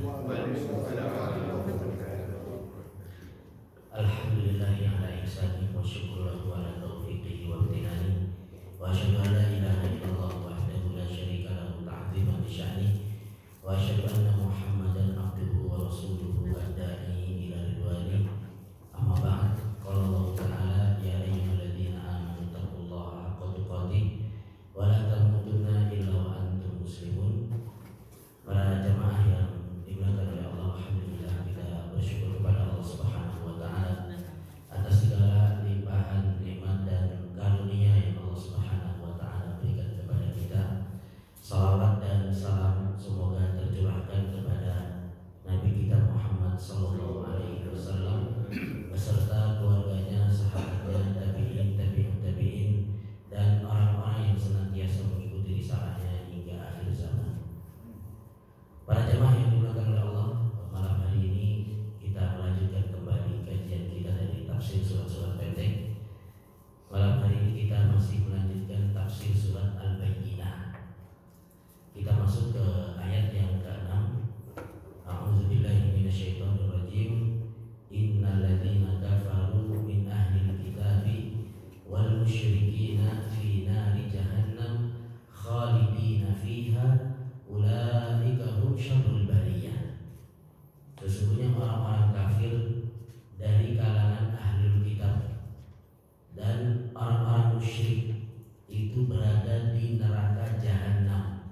Waalaikumsalam warahmatullahi wabarakatuh. Alhamdulillahi ala ihsani wa syukur lahu ala taufiqihi wa imtinani wa asyhadu an la ilaha illallah wahdahu la syarika lahu ta'ziman li sya'ni wa asyhadu anna Muhammadan abduhu wa rasuluhu ad-da'i ila ridwani amma ba'd. Qala Allah ta'ala ya ayyuhalladzina amanu taqullaha haqqa tuqatih wa la tamutunna illa wa antum muslimun. Para jamaah yang dimuliakan oleh Allah, alhamdulillah kita bersyukur kepada Allah Subhanahu wa taala atas segala limpahan nikmat dan karunia yang Allah Subhanahu wa taala berikan kepada kita. Salawat dan salam semoga tercurahkan kepada Nabi kita Muhammad sallallahu alaihi wasallam beserta keluarganya, sahabatnya, tabi'in, tabi'ut tabi'in dan orang-orang yang senantiasa mengikuti risalahnya hingga akhir zaman. Para jemaah yang dimuliakan oleh Allah, malam hari ini kita melanjutkan kembali kajian kita dari tafsir surat-surat pendek. Malam hari ini kita masih melanjutkan tafsir surat Al-Bayyinah. Kita masuk ke ayat yang ke-6. A'udzubillahi minasyaitonirrajim. Innal ladzina kafaru min ahlil kitabi wal musyrikina fi nari jahannam khalidina fiha ulaika hum syarrul bariyah. Sesungguhnya orang-orang kafir dari kalangan ahlul kitab dan orang-orang musyrik itu berada di neraka jahanam,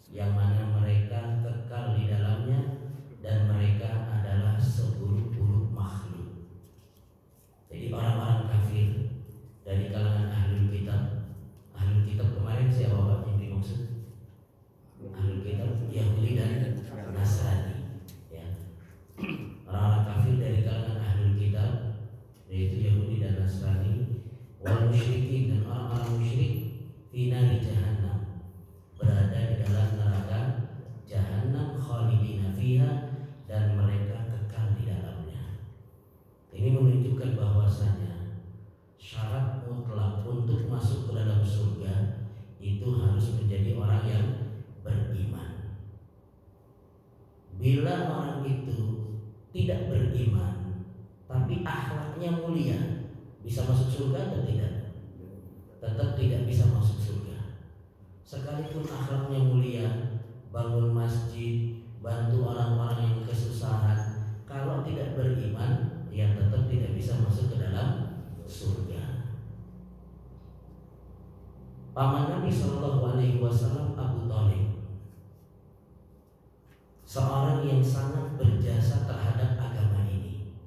yang mana mereka kekal di dalamnya dan mereka adalah seburuk-buruk makhluk. Jadi orang-orang kafir dari kalangan ahlul kitab. Ahlul kitab kemarin siapa Pak yang dimaksud? Ahlul kitab Yahudi dan Nasrani, ya. Orang-orang kafir dari kalangan ahlul kitab yaitu Yahudi dan Nasrani, wal musyrikin dan orang-orang musyrik fi nari jahannam, berada di dalam neraka jahanam khalidina fiha, dan mereka kekal di dalamnya. Ini menunjukkan bahwasanya syarat mutlak untuk masuk ke dalam surga itu harus menjadi orang yang beriman. Bila orang itu tidak beriman tapi akhlaknya mulia, bisa masuk surga atau tidak? Tetap tidak bisa masuk surga. Sekalipun akhlaknya mulia, bangun masjid, bantu orang-orang yang kesusahan, kalau tidak beriman, ya tetap tidak bisa masuk ke dalam surga. Paman Nabi Shallallahu Alaihi Wasallam, Abu Thalib, seorang yang sangat berjasa terhadap agama ini,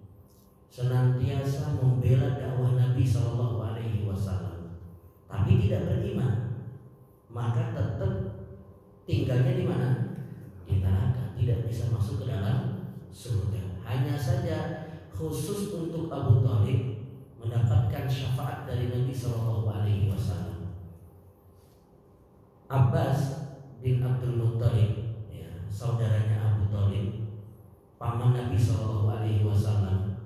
senantiasa membela dakwah Nabi Shallallahu Alaihi Wasallam, tapi tidak beriman, maka tetap tinggalnya di mana? Di neraka, tidak bisa masuk ke dalam surga. Hanya saja khusus untuk Abu Thalib mendapatkan syafaat dari Nabi Shallallahu Alaihi Wasallam. Abbas bin Abdul Muttalib, ya, saudaranya Abu Thalib, paman Nabi Shallallahu Alaihi Wasallam,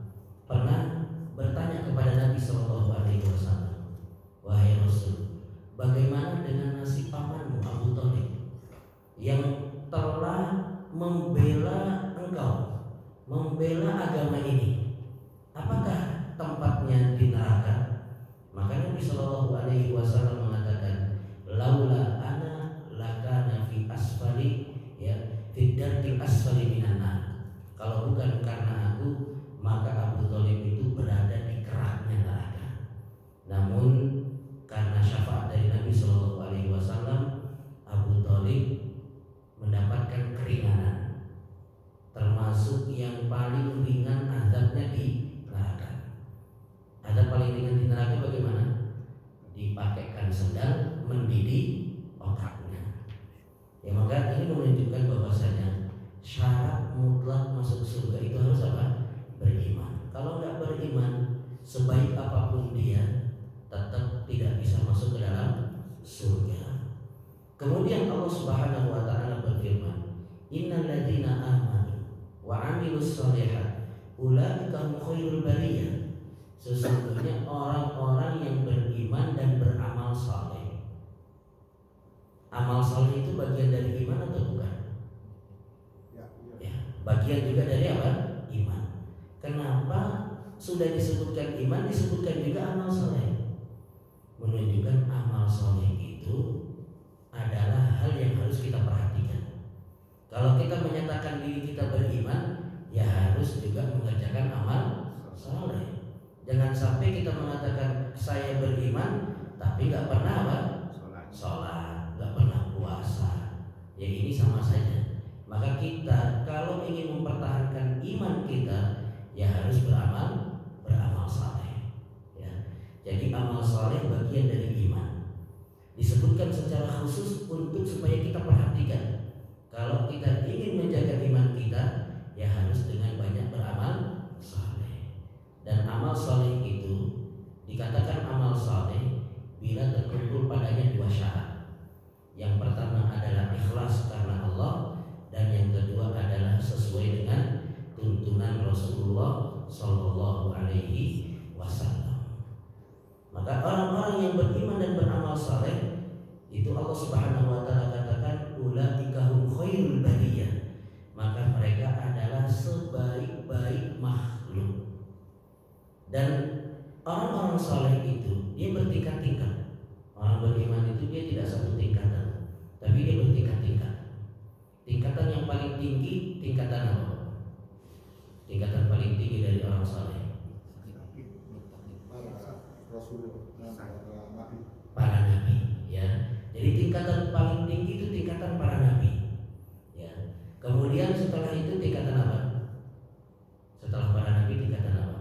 pernah bertanya kepada Nabi Shallallahu Alaihi Wasallam, wahai Rasul, bagaimana dengan nasib pamanmu Abu Thalib yang telah membela engkau, membela agama ini? Apakah tempatnya di neraka? Maka Nabi Shallallahu Alaihi Wasallam mengatakan, laula ana lakana fi asfali, ya, fi darkil asfali minan nar. Kalau bukan karena aku, maka Abu Thalib itu berada di keraknya neraka. Namun karena syafaat dari Nabi Shallallahu Alaihi Wasallam, Abu Thalib mendapatkan keringanan, termasuk yang paling ringan azabnya di neraka. Azab paling ringan di neraka bagaimana? Dipakaikan sendal mendidik otaknya. Ya, maka ini menunjukkan bahwasanya syarat mutlak masuk surga itu harus apa? Beriman. Kalau nggak beriman, sebaik apapun dia, tetap tidak bisa masuk ke dalam surga. Kemudian Allah Subhanahu wa taala berfirman, innal ladzina amanu wa 'amilus shalihat ulaika hum khairul bariyah. Sesungguhnya orang-orang yang beriman dan beramal saleh. Amal saleh itu bagian dari iman atau bukan? Ya. bagian juga dari apa? Iman. Kenapa sudah disebutkan iman, disebutkan juga amal soleh? Menunjukkan amal soleh itu adalah hal yang harus kita perhatikan. Kalau kita menyatakan diri kita beriman, ya harus juga mengerjakan amal soleh. Jangan sampai kita mengatakan saya beriman tapi nggak pernah apa? Sholat, nggak pernah puasa. Ya ini sama saja. Maka kita kalau ingin mempertahankan iman kita, ya harus beramal soleh. Ya. Jadi amal soleh bagian dari iman. Disebutkan secara khusus untuk supaya kita perhatikan. Kalau kita ingin menjaga iman kita, ya harus dengan banyak beramal soleh. Dan amal soleh itu dikatakan amal soleh bila terkumpul padanya dua syarat. Yang pertama adalah ikhlas karena Allah, dan yang kedua adalah sesuai dengan tuntunan Rasulullah Sallallahu Alaihi Wasallam. Maka orang-orang yang beriman dan beramal saleh itu Allah Subhanahu Wa Taala katakan ulaika hum khairul bariyah, maka mereka adalah sebaik-baik makhluk. Dan orang-orang saleh itu dia bertingkat-tingkat. Orang beriman itu dia tidak satu tingkatan, tapi dia bertingkat-tingkat. Tingkatan yang paling tinggi tingkatan apa? Tingkatan paling tinggi dari orang saleh para nabi, ya. Jadi tingkatan paling tinggi itu tingkatan para nabi, ya. Kemudian setelah itu tingkatan apa? Setelah para nabi tingkatan apa?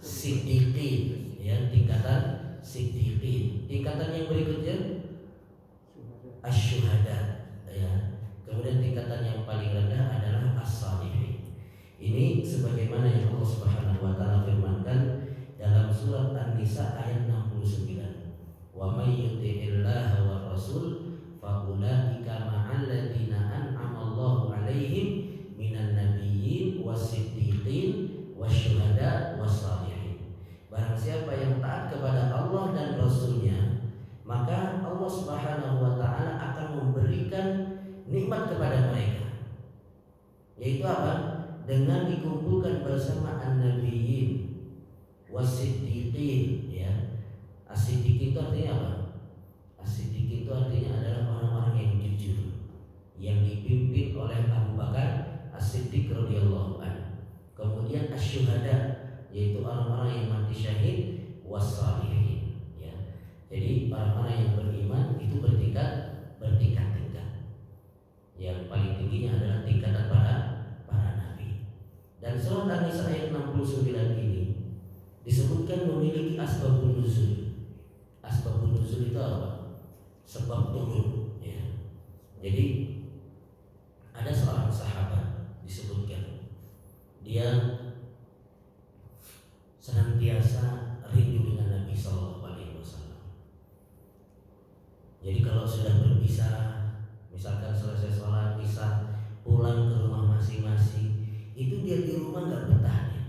Siddiqin, ya, tingkatan siddiqin. Tingkatan yang berikutnya asyuhada, ya. Kemudian tingkatan yang paling rendah adalah as-salihin. Ini sebagaimana yang Allah Subhanahu Wa Taala firmankan dalam surat An-Nisa ayat 69. Wa may yuti'illaha wa rasul fa ulaika ma'al ladzina an'ama Allahu 'alaihim minan nabiyyin was-siddiqin wasyuhada was-salihin. Barang siapa yang taat kepada Allah dan Rasulnya, maka Allah Subhanahu Wa Taala akan memberikan nikmat kepada mereka. Yaitu apa? Dengan dikumpulkan bersama an-nabiyyin wasiddiqin, ya. As-siddiq itu artinya apa? As-siddiq itu artinya adalah orang-orang yang jujur, yang dipimpin oleh Abu Bakar As-Siddiq radhiyallahu anhu. Kemudian asyuhada, yaitu orang-orang yang mati syahid, was-salihin, ya. Jadi orang-orang yang beriman itu bertingkat-tingkat. Yang paling tingginya adalah tingkatan para nabi. Dan surat An-Nisa ayat 69 ini disebutkan memiliki asbabun nuzul. Asbabun nuzul itu apa? Sebab turun, ya. Jadi ada seorang sahabat disebutkan dia senantiasa rindu dengan Nabi Sallallahu Alaihi Wasallam. Jadi kalau sudah berpisah, misalkan selesai sholat isya pulang ke rumah masing-masing, itu dia di rumah nggak betah, ya.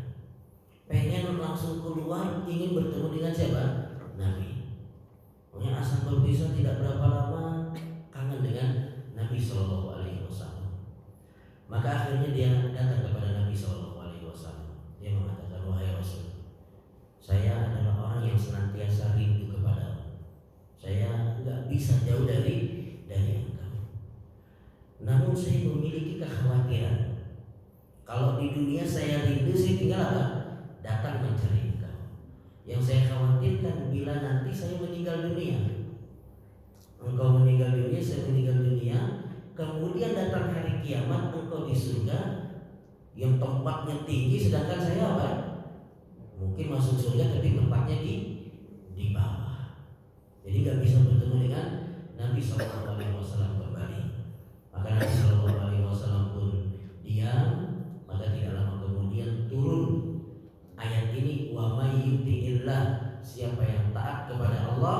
Pengen langsung keluar ingin bertemu dengan siapa? Nabi. Pokoknya asal berpisah tidak berapa lama kangen dengan Nabi Sallallahu Alaihi Wasallam. Maka akhirnya dia datang kepada Nabi Sallallahu Alaihi Wasallam. Dia mengatakan, wahai Rasul, saya adalah orang yang senantiasa rindu kepadamu. Saya nggak bisa jauh dari engkau. Namun saya memiliki kekhawatiran. Kalau di dunia saya rindu, saya tinggal apa? Datang mencari engkau. Yang saya khawatirkan bila nanti saya meninggal dunia, engkau meninggal dunia, saya meninggal dunia, kemudian datang hari kiamat, engkau di surga yang tempatnya tinggi, sedangkan saya apa? Mungkin masuk surga tapi tempatnya di bawah. Jadi nggak bisa bertemu dengan Nabi Sallallahu Alaihi Wasallam kembali. Maka Nabi Sallallahu Alaihi Wasallam pun diam. Maka tidak lama kemudian turun ayat ini, wa may yuti'illah, siapa yang taat kepada Allah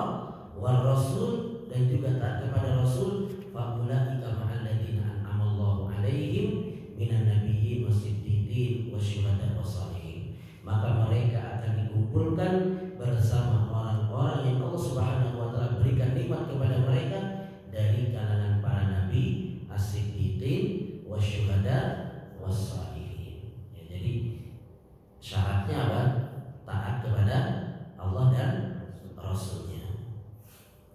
wal Rasul dan juga taat kepada Rasul, fa ulaika ma'al ladzina an'ama Allahu 'alaihim minan nabiyyin wasiddiqin wasyuhada wassalihin. Maka mereka akan dikumpulkan bersama orang-orang yang Allah Subhanahu Wa Taala berikan nikmat kepada mereka dari kalangan para nabi, as-siddiqin wasyuhada wassalihin. Ya, jadi syaratnya apa? Taat kepada Allah dan Rasulnya.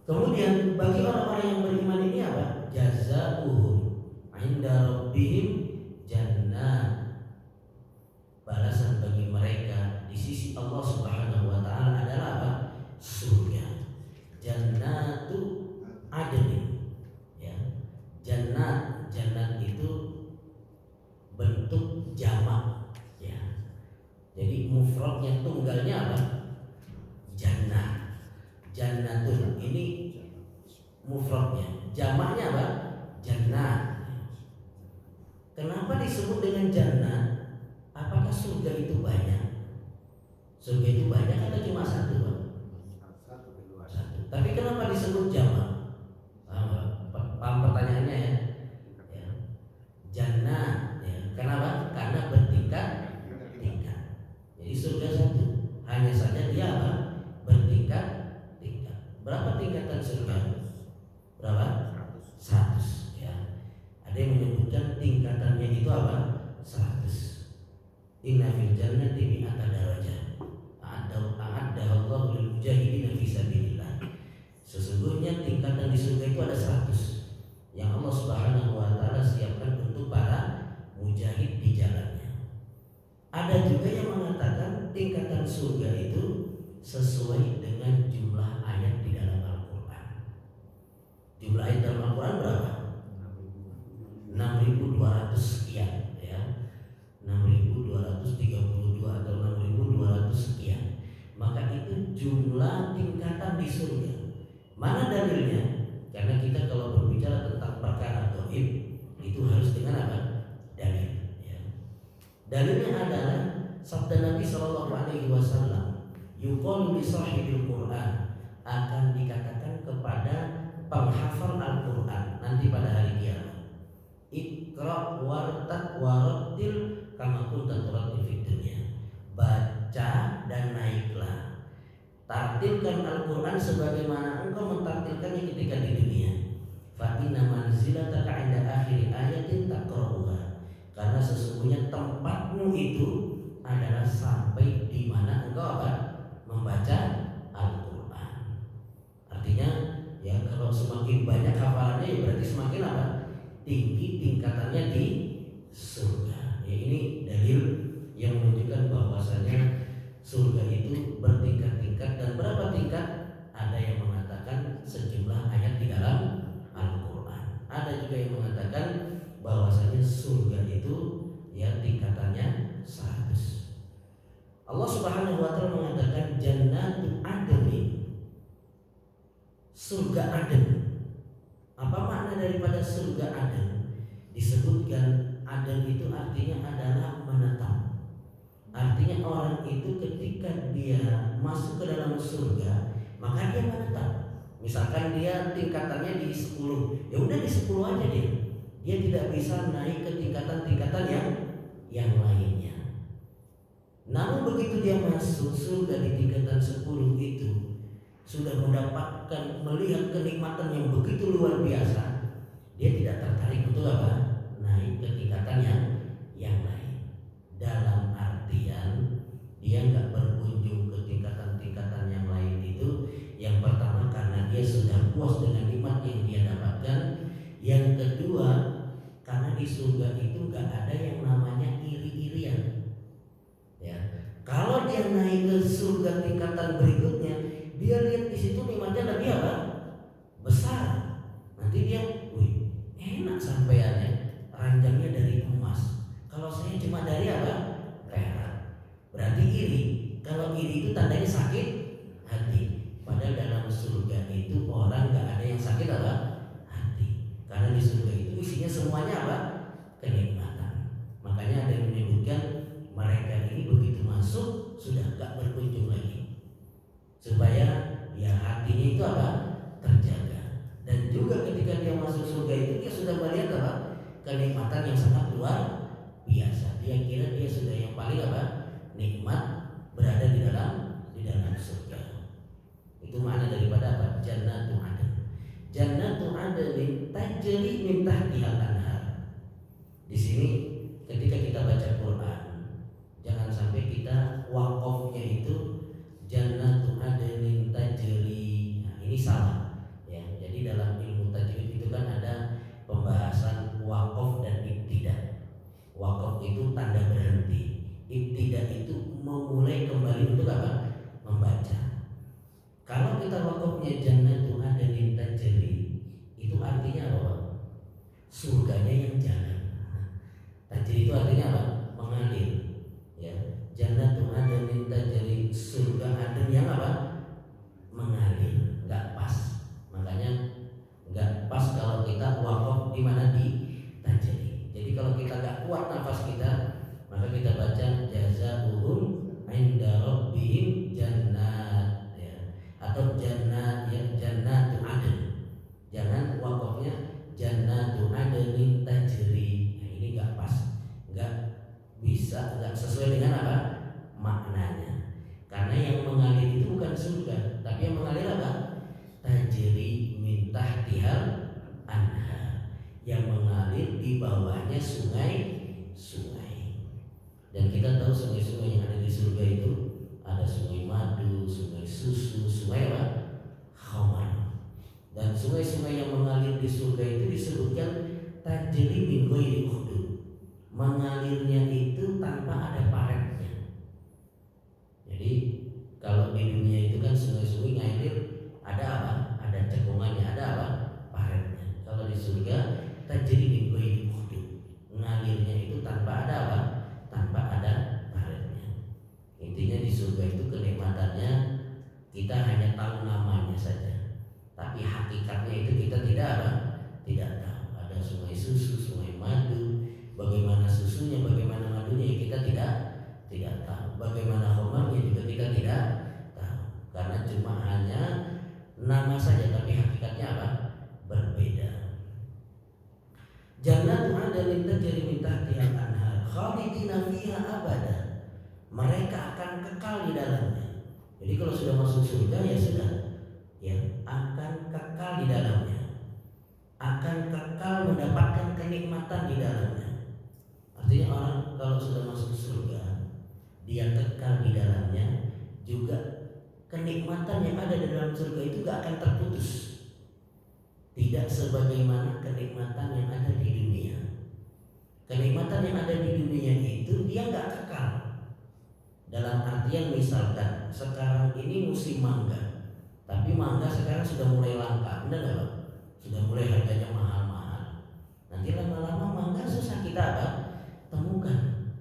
Kemudian bagi orang-orang yang beriman ini apa? Jazaohum 'inda rabbihim jannah. Balasan bagi mereka di sisi Allah Subhanahu wa taala adalah apa? Surga. Jannatu adnin. Ya. Jannat itu bentuk jamak, ya. Jadi mufradnya tunggalnya apa? Jannah. Jannatun ini mufradnya, jamaknya apa? Jannah. Kenapa disebut dengan jannah? Apakah surga itu banyak? Surga itu banyak atau cuma satu, Pak? Satu. Tapi kenapa disebut jamak? Paham pertanyaannya ya? Ya. Jannah, ya. Kenapa? Karena bertingkat-tingkat. Jadi surga satu, hanya saja dia apa? Bertingkat-tingkat. Berapa tingkatan surga? Berapa? 100, ya. Ada yang menyebutkan tingkatannya itu apa? 100. Inna fil jannati mi'ata darajah. A'adda Allahu lil mujahidin fi sabilillah. Sesungguhnya tingkatan di surga itu ada 100 yang Allah Subhanahu wa taala siapkan untuk para mujahid di jalannya. Ada juga yang mengatakan tingkatan surga itu sesuai dengan jumlah ayat di dalam Al-Qur'an. Jumlah ayat dalam Al-Qur'an berapa? 6.200 sekian, ya. 6.232 atau 6.200 sekian. Maka itu jumlah tingkatan di surga. Mana dalilnya? Karena kita kalau berbicara tentang perkara gaib itu harus dengan apa? Dalil, ya. Dalilnya adalah sabda Nabi Shallallahu Alaihi Wasallam, yuqalu li sahibil Quran, akan dikatakan kepada penghafal Al-Quran nanti pada hari kiamat, Iqra wartaq warattil kama kunta turattil fid dunya. Baca dan naiklah, tartilkan Al-Quran sebagaimana engkau mentartilkannya ketika di dunia. Fa inna manzilataka 'inda akhir ayatin taqra'uha. Karena sesungguhnya tempatmu itu adalah sampai di mana engkau akan membaca Al-Quran. Artinya ya, kalau semakin banyak hafalannya ya berarti semakin apa? Tinggi tingkatannya di surga. Ya, ini dalil yang menunjukkan bahwasanya surga itu bertingkat-tingkat. Dan berapa tingkat? Ada yang mengatakan sejumlah ayat di dalam Al-Quran. Ada juga yang mengatakan bahwasanya surga itu ya tingkatannya 100. Allah Subhanahu wa taala mengatakan jannatu adnin, surga Aden. Apa makna daripada surga Aden? Disebutkan Aden itu artinya adalah menetap. Artinya orang itu ketika dia masuk ke dalam surga, maka dia menetap. Misalkan dia tingkatannya di 10, ya udah di 10 aja dia. Dia tidak bisa naik ke tingkatan-tingkatan yang lainnya. Namun begitu dia masuk surga di tingkatan 10 itu, sudah mendapatkan melihat kenikmatan yang begitu luar biasa, dia tidak tertarik untuk apa? Naik ke tingkatan yang lain. Dalam artian dia nggak berkunjung ke tingkatan-tingkatan yang lain itu. Yang pertama karena dia sudah puas dengan nikmat yang dia dapatkan. Yang kedua karena di surga itu nggak ada yang namanya iri-irian. Ya, kalau dia naik ke surga tingkatan berikutnya, dia lihat di situ nikmatnya lebih apa? Besar. Nanti dia, wih, enak sampaiannya, ranjangnya dari emas. Kalau saya cuma dari apa? Perak. Berarti iri. Kalau iri itu tandanya sakit hati. Padahal dalam surga itu orang nggak ada yang sakit apa? Hati. Karena di surga itu isinya semuanya apa? Kenikmatan. Makanya ada yang menyebutkan mereka ini begitu masuk sudah nggak berkunjung lagi. Supaya ya hatinya itu apa? Terjaga. Dan juga ketika dia masuk surga itu dia sudah melihat apa? Kenikmatan yang sangat luar biasa. Dia kira dia sudah yang paling apa? Nikmat berada di dalam surga. Itu makna daripada apa? Jannatu Adn. Jannatu Adn tajri min tahtihal anhar. Di sini ketika kita wakaf itu tanda berhenti. Ibtida itu memulai kembali untuk apa? Membaca. Kalau kita wakafnya jannatu adnin tajri, itu artinya apa? Surganya yang jalan. Tajri itu artinya apa? Mengalir. Ya, jannatu adnin tajri, surga adn yang apa? Mengalir. Enggak pas. Makanya enggak pas kalau kita wakaf di mana? Di tajri. Jadi kalau kita enggak kuat nafas kita, maka kita baca jazaohum inda rabbihim jannat, ya. Atau jannat, ya, jannatu adn. Jangan wakafnya jannatu adnin tajri. Nah, ini enggak pas. Enggak bisa, enggak sesuai dengan apa? Maknanya. Karena yang mengalir itu bukan surga, tapi yang mengalir apa? Tajri min tahtihal anhar, yang mengalir di bawahnya sungai-sungai. Dan kita tahu sungai-sungai yang ada di surga itu ada sungai madu, sungai susu, sungai apa? Khamar. Dan sungai-sungai yang mengalir di surga itu disebutkan tajri min ghairi ukhdud. Mengalirnya itu tanpa ada paretnya. Jadi kalau di dunia itu kan sungai-sungai ngalir ada apa? Ada cekungannya, ada apa? Paretnya. Kalau di surga tajri min ghairi ukhdud. Mengalirnya itu tanpa ada apa? Tanpa ada paretnya. Intinya di surga itu kenikmatannya kita hanya tahu namanya saja, tapi hakikatnya itu kita tidak apa? Tidak tahu. Ada sungai susu, sungai madu, bagaimana susunya, bagaimana madunya kita tidak tahu. Bagaimana khamarnya juga kita tidak tahu. Karena cuma hanya nama saja, tapi hakikatnya apa? Berbeda. Jannatu adnin tajri min tahtihal anhar khalidina fiha abada. Mereka akan kekal di dalamnya. Jadi kalau sudah masuk surga ya sudah, ya akan kekal di dalamnya, akan kekal mendapatkan kenikmatan di dalamnya. Artinya orang kalau sudah masuk surga, dia kekal di dalamnya, juga kenikmatan yang ada di dalam surga itu gak akan terputus. Tidak sebagaimana kenikmatan yang ada di dunia. Kenikmatan yang ada di dunia itu dia gak kekal. Dalam artian misalkan sekarang ini musim mangga, tapi mangga sekarang sudah mulai langka, benar nggak Pak? Sudah mulai harganya mahal-mahal. Nanti lama-lama mangga susah kita apa? Temukan.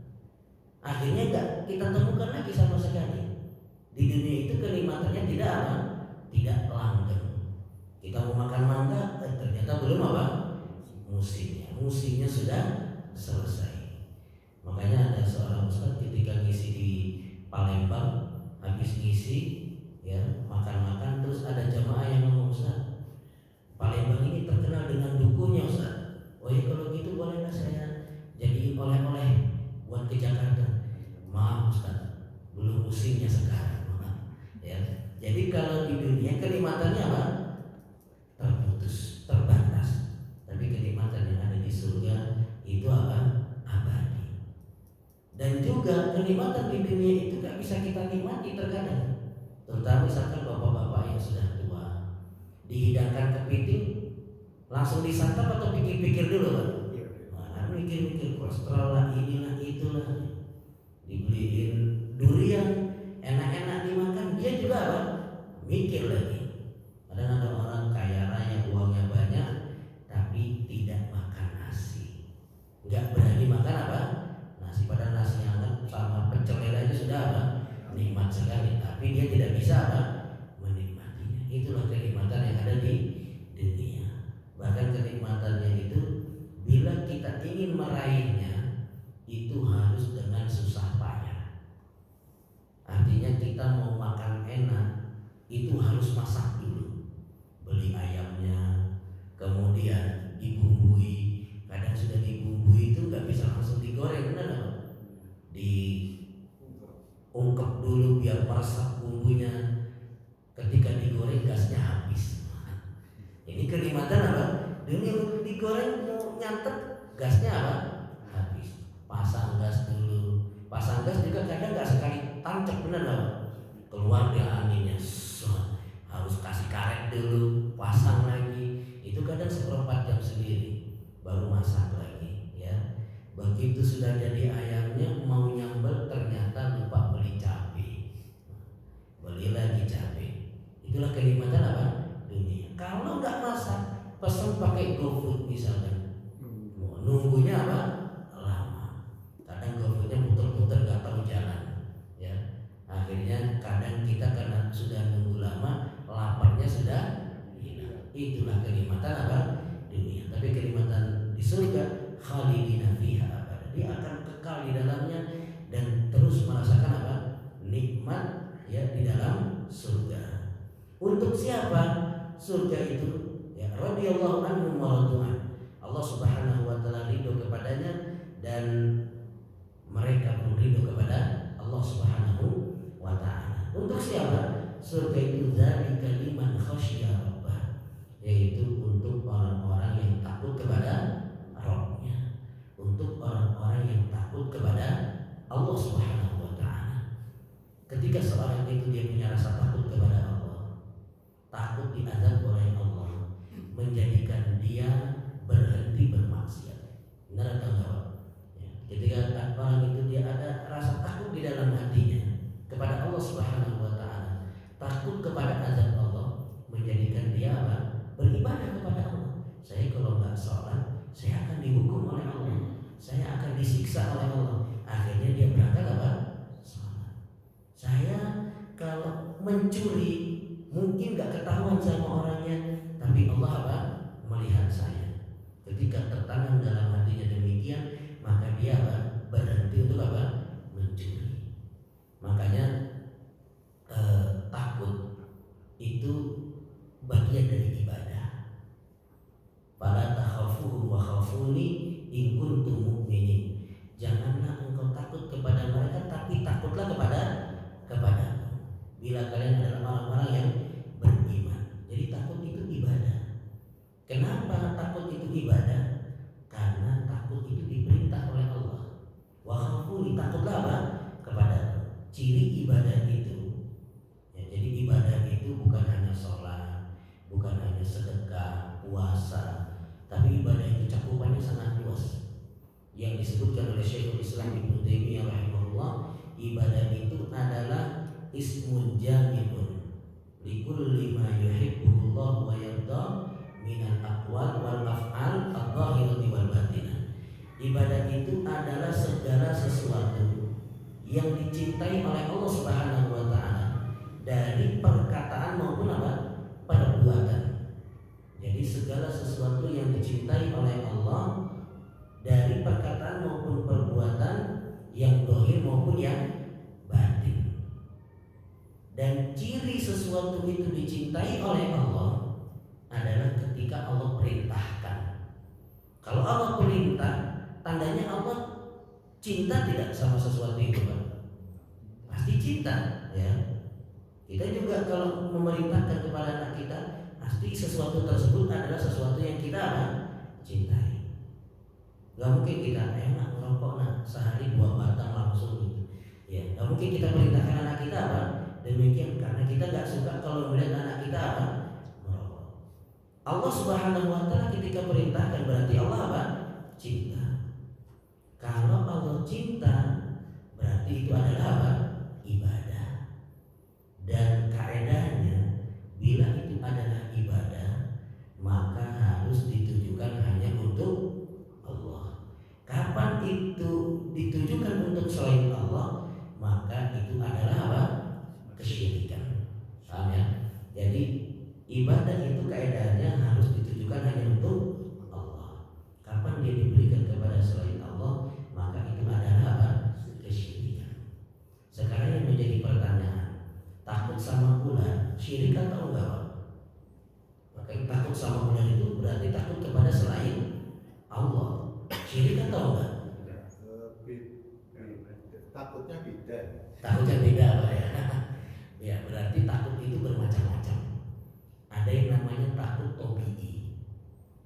Akhirnya nggak kita temukan lagi sama sekali. Di dunia itu kenikmatannya tidak apa? Tidak langgeng. Kita mau makan mangga, ternyata belum apa? Musimnya sudah selesai. Makanya ada seorang ustaz ketika ngisi di Palembang, habis ngisi ya makan-makan, terus ada jamaah yang ngomong, Ustaz, Palembang ini terkenal dengan dukunya Ustaz. Oh ya kalau gitu bolehlah saya jadi oleh-oleh buat ke Jakarta. Maaf Ustaz, belum musimnya sekarang. Ya. Jadi kalau di dunia kenikmatannya apa? Terputus, terbatas. Tapi kenikmatan yang ada di surga itu apa? Abadi. Dan juga kenikmatan di dunia itu gak bisa kita nikmati terkadang. Terutama misalkan bapak-bapak yang sudah tua, dihidangkan kepiting, langsung disantap atau pikir-pikir dulu Pak? Nah, mikir-mikir kolesterol lah, inilah itulah. Dibeliin durian, enak-enak dimakan, dia juga apa? Mikir lagi. Kadang ada orang kaya raya, uangnya banyak, tapi tidak makan nasi, nggak berani makan apa? Nasi. Padahal nasi hangat sama pecel lele aja sudah apa? Nikmat sekali, tapi dia tidak bisa apa? Menikmatinya. Itulah kenikmatan yang ada di dunia. Bahkan kenikmatannya itu bila kita ingin meraihnya itu harus dengan susah payah. Artinya kita mau makan enak itu harus masak dulu, beli ayamnya, kemudian dibumbui. Kadang sudah dibumbui itu nggak bisa langsung digoreng, benar nggak? Diungkep dulu biar meresap bumbunya. Ketika digoreng gasnya habis. Ini kenikmatan apa? Dunia digoreng mau nyantet gasnya apa? Habis. Pasang gas dulu. Pasang gas juga kadang nggak sekali tancap, benar nggak? Keluar dia anginnya. Harus kasih karet dulu, pasang lagi. Itu kadang 1/4 jam sendiri baru masak lagi, ya. Begitu Begitu sudah jadi ayamnya mau nyambel ternyata lupa beli cabai. Beli lagi cabai. Itulah kenikmatan apa? Dunia. Kalau nggak masak, pesan pakai GoFood misalkan. Nunggunya apa? Lama. Kadang GoFoodnya puter-puter nggak tahu jalan. Ya. Akhirnya kadang kita karena sudah nunggu lama, laparnya sudah hilang. Itulah kenikmatan apa? Dunia. Tapi kenikmatan di surga khalidina fiha abada. Dia akan kekal di dalamnya dan terus merasakan apa? Nikmat ya di dalam surga. Untuk siapa surga itu? Ya, radhiyallahu anhum wa radu'an. Allah Subhanahu wa taala ridho kepadanya dan mereka pun ridho kepada Allah Subhanahu wa taala. Untuk siapa? Surga itu dzalika liman khasyya rabbah. Yaitu untuk orang-orang yang takut kepada Rabbnya, untuk orang-orang yang takut kepada Allah Subhanahu wa taala. Ketika seorang itu dia punya rasa takut kepada Allah, takut diazab oleh Allah, menjadikan dia berhenti bermaksiat. Benar atau enggak? Ya. Ketika orang itu dia ada rasa takut di dalam hatinya kepada Allah Subhanahu wa taala, takut kepada azab Allah, menjadikan dia apa? Beribadah kepada Allah. Saya kalau nggak sholat, saya akan dihukum oleh Allah, saya akan disiksa oleh Allah. Akhirnya dia berangkat apa? Sholat. Saya kalau mencuri mungkin nggak ketahuan sama orangnya, tapi Allah apa? Melihat saya. Ketika tertanam dalam hatinya demikian, maka dia apa? Berhenti untuk apa? Mencuri. Makanya takut itu bagian dari ibadah. Fala takhafuhum wa khafuni in kuntum mu'minin. Janganlah engkau takut kepada mereka, tapi takutlah kepada bila kalian adalah orang-orang yang beriman. Jadi takut itu ibadah. Kenapa takut itu ibadah? Karena takut itu diperintah oleh Allah. Wa khafuni, takutlah apa? Kepada ciri ibadah itu. Ya, jadi ibadah itu bukan hanya sholat, bukan hanya sedekah, puasa, tapi ibadah itu cakupannya sangat luas. Yang disebutkan oleh Syekhul Islam Ibnu Taimiyah rahimahullah, ibadah itu adalah ismun jami'un likulli ma yuhibbuhullah wa yarda minal aqwal wal af'al adh-dhahirati wal batinah. Ibadah itu adalah segala sesuatu yang dicintai oleh Allah Subhanahu wa taala dari perkataan maupun apa? Perbuatan. Jadi segala sesuatu yang dicintai oleh Allah dari perkataan maupun perbuatan, yang zahir maupun yang batin. Dan ciri sesuatu itu dicintai oleh Allah adalah ketika Allah perintahkan. Kalau Allah perintah, tandanya Allah cinta tidak sama sesuatu itu, Pak? Pasti cinta, ya. Kita juga kalau memerintahkan kepada anak kita, pasti sesuatu tersebut adalah sesuatu yang kita cintai. Gak mungkin kita enak merokok sehari 2 batang langsung gitu. Ya, gak mungkin kita perintahkan anak kita demikian, karena kita gak suka kalau melihat anak kita merokok. Allah Subhanahu wa taala ketika perintahkan berarti Allah cinta. Kalau Allah cinta berarti itu adalah ibadah. Dan kaedahnya bila itu adalah ibadah, maka harus ditujukan hanya untuk Allah. Kapan itu ditujukan untuk selain Allah, maka itu adalah kesyirikan. Paham ya? Jadi ibadah itu kaedahnya harus ditujukan hanya untuk Allah. Kapan dia diberikan kepada selain Allah, maka itu adalah kesyirikan. Sekarang yang menjadi pertanyaan, takut sama ular syirik atau enggak, Pak? Maka takut sama ular itu berarti takut kepada selain Allah. Syirik atau enggak? Takutnya beda. Takutnya beda, Pak, ya. Ya, berarti takut itu bermacam-macam. Ada yang namanya takut tobii.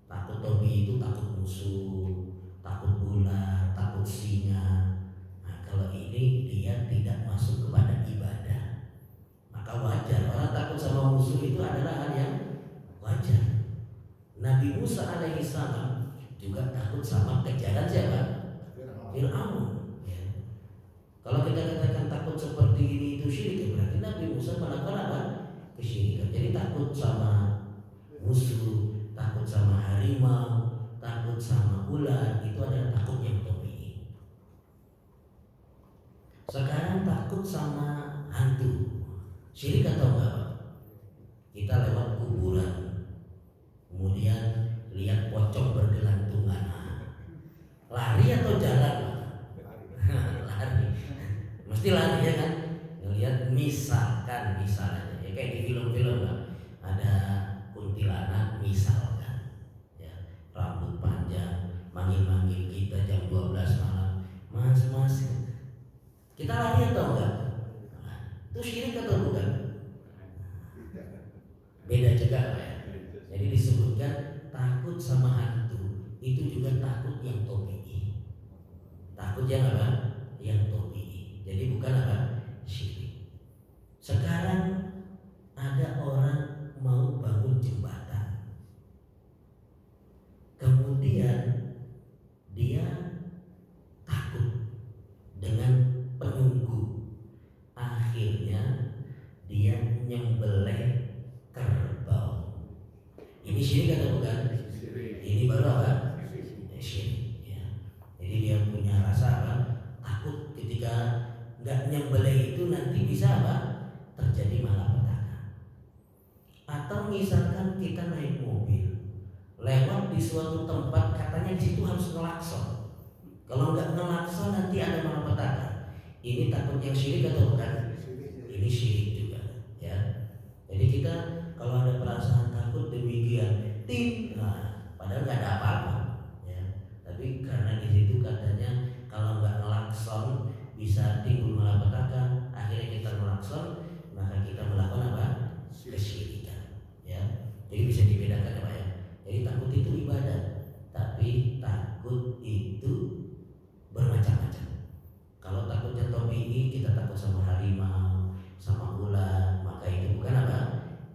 Takut tobii itu takut musuh, takut ular, takut singa. Nah, kalau ini dia tidak masuk kepada ibadah, maka wajar. Orang takut sama musuh itu adalah hal yang wajar. Nabi Musa alaihissalam juga takut sama kejaran siapa? Fir'aun. Ya. Kalau kita katakan takut seperti ini itu syirik, berarti Nabi Musa melakukan apa? Kesyirikan. Jadi takut sama musuh, takut sama harimau, takut sama ular, itu adalah takut yang tabii. Sekarang takut sama hantu, syirik atau enggak? Kita lewat kuburan, kemudian lihat pocong bergelantungan, lari atau jalan? Lari, mesti lari ya kan? Ngelihat misalnya ya kayak di film-film lah, ada kuntilanak misalkan, ya rambut panjang, manggil-manggil kita jam 12 malam, mas, kita lari atau enggak? Itu syirik atau bukan? Beda juga Pak ya. Jadi disebutkan takut sama hantu itu juga takut yang tabii. Takut yang apa? Yang tabii. Jadi bukan apa? Syirik. Sekarang ada orang mau bangun jembatan, kemudian dia takut dengan penunggu, akhirnya dia nyembelih kerbau. Ini syirik atau bukan? Ini baru apa? Syirik. Ya. Jadi dia punya rasa apa? Takut ketika nggak nyembelih itu nanti bisa apa? Terjadi malapetaka. Atau misalkan kita naik mobil, lewat di suatu tempat, katanya di situ harus ngelakson. Kalau nggak ngelakson nanti ada malapetaka. Ini takut yang syirik atau bukan? Ini syirik juga. Ya. Jadi kita kalau ada perasaan takut demikian, padahal nggak ada apa-apa, ya. Tapi karena di situ katanya kalau nggak ngelakson bisa timbul malapetaka, akhirnya kita ngelakson, maka kita melakukan apa? Kesyirikan, ya. Jadi bisa dibedakan ya Pak ya. Jadi takut itu ibadah, tapi takut itu bermacam-macam. Kalau takutnya tabii, kita takut sama harimau, sama ular, maka itu bukan apa?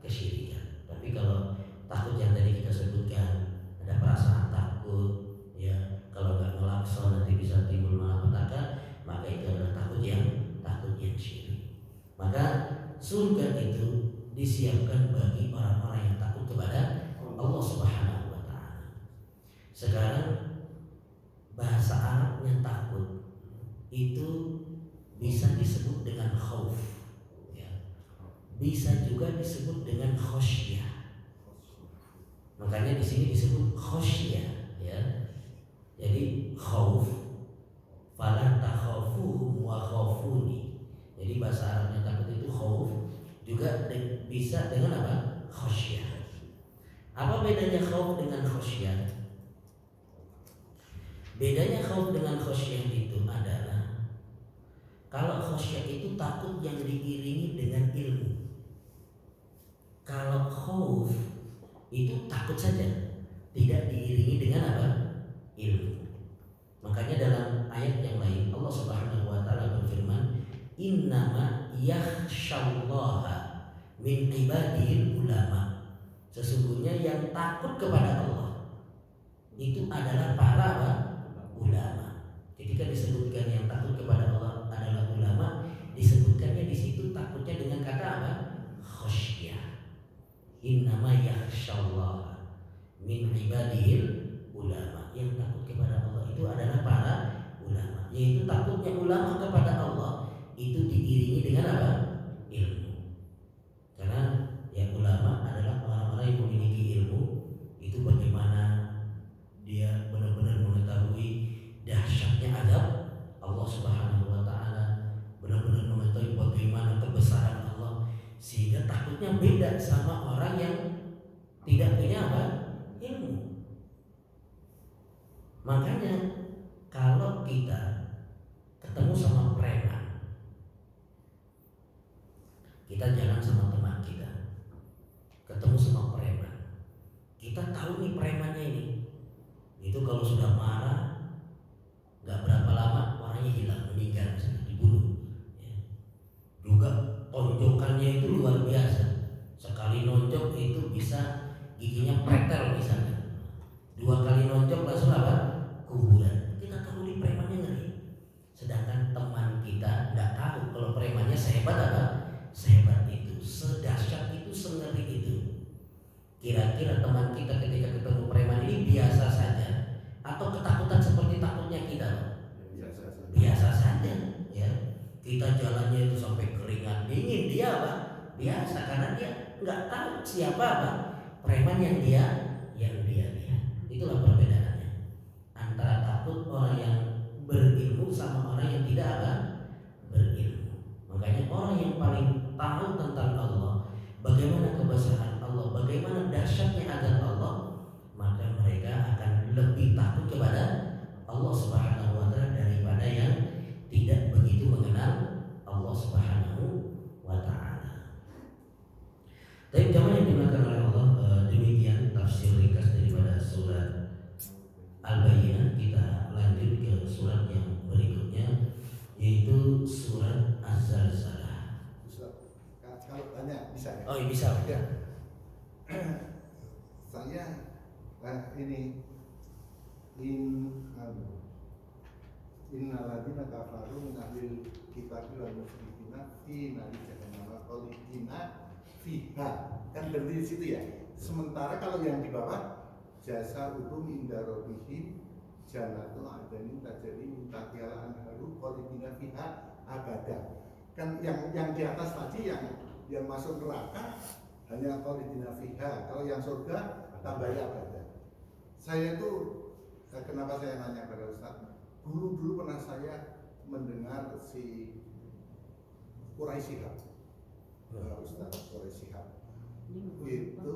Kesyirikan. Tapi kalau takut yang tadi kita sebutkan, ada perasaan takut, ya kalau nggak ngelakson nanti bisa timbul malapetaka, maka itu adalah takut yang syirik. Maka surga itu disiapkan bagi orang-orang yang takut kepada Allah Subhanahu wa Ta'ala. Sekarang bahasa Arabnya takut itu bisa disebut dengan khauf, ya. Bisa juga disebut dengan khosyah. Makanya di sini disebut khosyah, ya. Jadi khauf, fala takhafuhum wa khafuni. Jadi bahasa Arabnya takut itu khauf, juga bisa dengan apa? Khosyah. Apa bedanya khauf dengan khosyah? Bedanya khauf dengan khosyah itu adalah kalau khosyah itu takut yang diiringi dengan ilmu. Kalau khauf itu takut saja, tidak diiringi dengan apa? Ilmu. Makanya dalam ayat yang lain Allah Subhanahu wa Ta'ala berfirman, innama yakhsyallaha min ibadihil ulama. Sesungguhnya yang takut kepada Allah itu adalah para ulama. Ketika disebutkan yang takut kepada Allah adalah ulama, disebutkannya di situ takutnya dengan kata apa? Khosyah. Innama yakhsyallaha min ibadihil ulama. Yang takut kepada Allah itu adalah para ulama. Yaitu takutnya ulama kepada Allah itu diiringi dengan apa? Ilmu. Karena yang ulama adalah orang-orang yang memiliki ilmu. Itu bagaimana dia benar-benar mengetahui dahsyatnya azab Allah Subhanahu wa Ta'ala, benar-benar mengetahui bagaimana kebesaran Allah, sehingga takutnya beda sama orang yang tidak punya apa? Ilmu. Makanya kalau kita ketemu sama preman, kita jalan sama teman kita, ketemu sama preman, kita tahu nih premannya ini, itu kalau sudah marah, nggak berapa lama orangnya hilang, meninggal, dibunuh. Ya. Juga tonjokannya itu luar biasa. Sekali nonjok itu bisa giginya pretel misalnya. 2 kali nonjok langsung apa? Kuburan. Kita tahu di premannya ngeri. kira-kira teman kita ketika ketemu preman ini biasa saja atau ketakutan seperti takutnya kita? Biasa saja, ya. Kita jalannya itu sampai keringat dingin, dia apa? Biasa, karena dia nggak tahu siapa apa preman yang dia lihat. Itulah perbedaannya antara takut orang yang berilmu sama orang yang tidak apa? Berilmu. Makanya orang yang paling tahu tentang Allah, bagaimana kebesaran Allah, bagaimana dahsyatnya azab Allah, maka mereka akan lebih takut kepada Allah Subhanahu wa taala daripada yang tidak begitu mengenal Allah Subhanahu wa taala. Tapi jamaah yang dimakan oleh Allah, demikian tafsir ringkas daripada surat Al-Bayyinah. Kita lanjut ke surat yang berikutnya, yaitu surat Az-Zalzalah. Kalau tanya bisa ya? Oh iya, bisa ya. Saya ini innalladzina kafaru min ahlil kitabi wal musyrikina fi nari jahannam khalidina fiha. Kan berarti di situ ya. Sementara kalau yang di bawah jasa hukum inda rabbihim jannatul adnin tajri min tahtiha al-anharu khalidina fiha abada. Kan yang di atas tadi yang masuk neraka hanya khalidina fiha. Kalau yang surga tambah abada. Saya itu kenapa saya nanya pada Ustaz? Dulu pernah saya mendengar si Quraisy Shihab, Ustaz Quraisy Shihab. Itu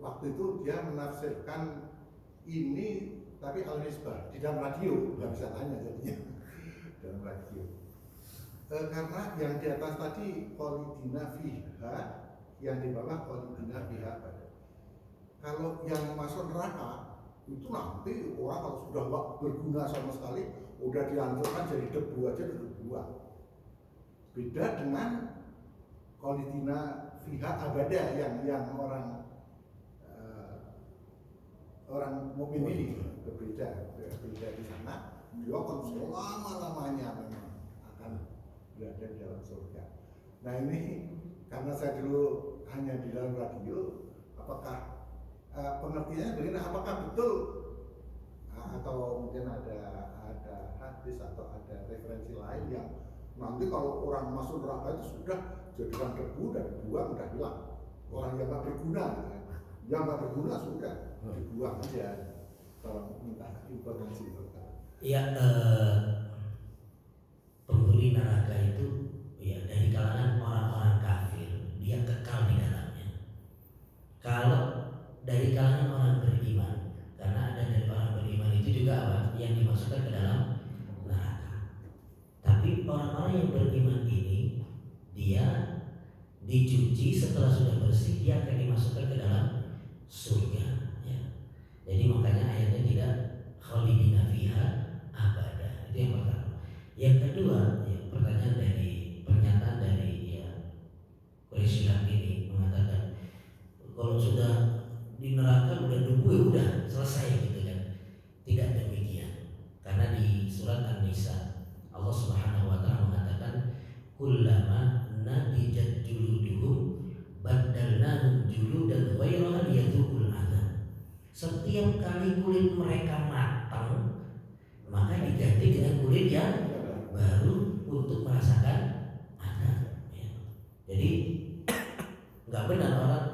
waktu itu dia menafsirkan ini, tapi al-nisbah di dalam radio, nggak bisa tanya jadinya dalam radio. Karena yang di atas tadi khalidina fiha, yang di bawah khalidina fiha. Kalau yang masuk neraka itu nanti orang kalau sudah nggak berguna sama sekali, udah dihancurkan jadi debu aja dibuang. Beda dengan khalidina fiha abada yang orang mukmin ini berbeda di sana. Dia akan selama-lamanya memang akan berada di dalam surga. Nah ini karena saya dulu hanya di dalam radio, apakah pengertiannya begini? Apakah betul atau mungkin ada hadis atau ada referensi lain yang nanti kalau orang masuk neraka itu sudah jadikan debu dan dibuang udah hilang. Orang yang nggak berguna, yang nggak berguna sudah dibuang aja. Kalau minta informasi itu. Ya, penghuni neraka itu ya dari kalangan orang-orang kafir, dia kekal di dalamnya. Kalau dari kalangan orang beriman, karena ada dari orang beriman itu juga apa? Yang dimasukkan ke dalam neraka. Tapi orang-orang yang beriman ini, dia dicuci, setelah sudah bersih dia akan dimasukkan ke dalam surga. Ya. Jadi makanya ayatnya tidak khalidina fiha abada. Itu yang pertama. Yang kedua, ya, pernyataan dari ya Quraisy ini mengatakan kalau sudah di neraka udah debu ya udah selesai gitu kan. Tidak demikian. Karena di surat An-Nisa Allah Subhanahu wa taala mengatakan kullama nadijat juluduhum baddalnahum juludan ghairaha liyadhuqul adzab. Setiap kali kulit mereka matang, maka diganti dengan kulit yang baru untuk merasakan azab. Ya. Jadi nggak benar orang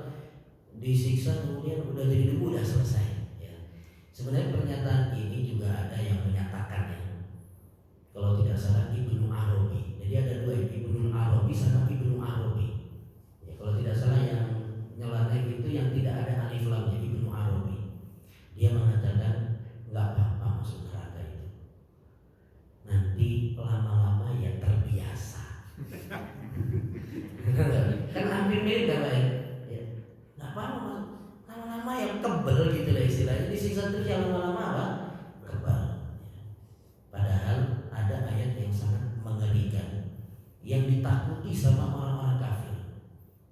disiksa kemudian udah jadi debu udah selesai. Ya. Sebenarnya pernyataan ini juga ada yang menyatakannya. Kalau tidak salah Ibnu Arabi. Jadi ada dua, Ibnu Arabi sama Ibnu Arabi. Ya, kalau tidak salah yang nyeleneh itu yang tidak ada alif lamnya, Ibnu Arabi. Dia mengatakan nggak apa-apa masuk neraka itu. Nanti lama-lama ya terbiasa. Kan hampir mirip kan ya? Nggak apa-apa, lama-lama yang kebal gitu lah istilahnya. Disiksa terus yang lama-lama apa? Kebal. Padahal ada ayat yang sangat mengerikan yang ditakuti sama orang-orang kafir,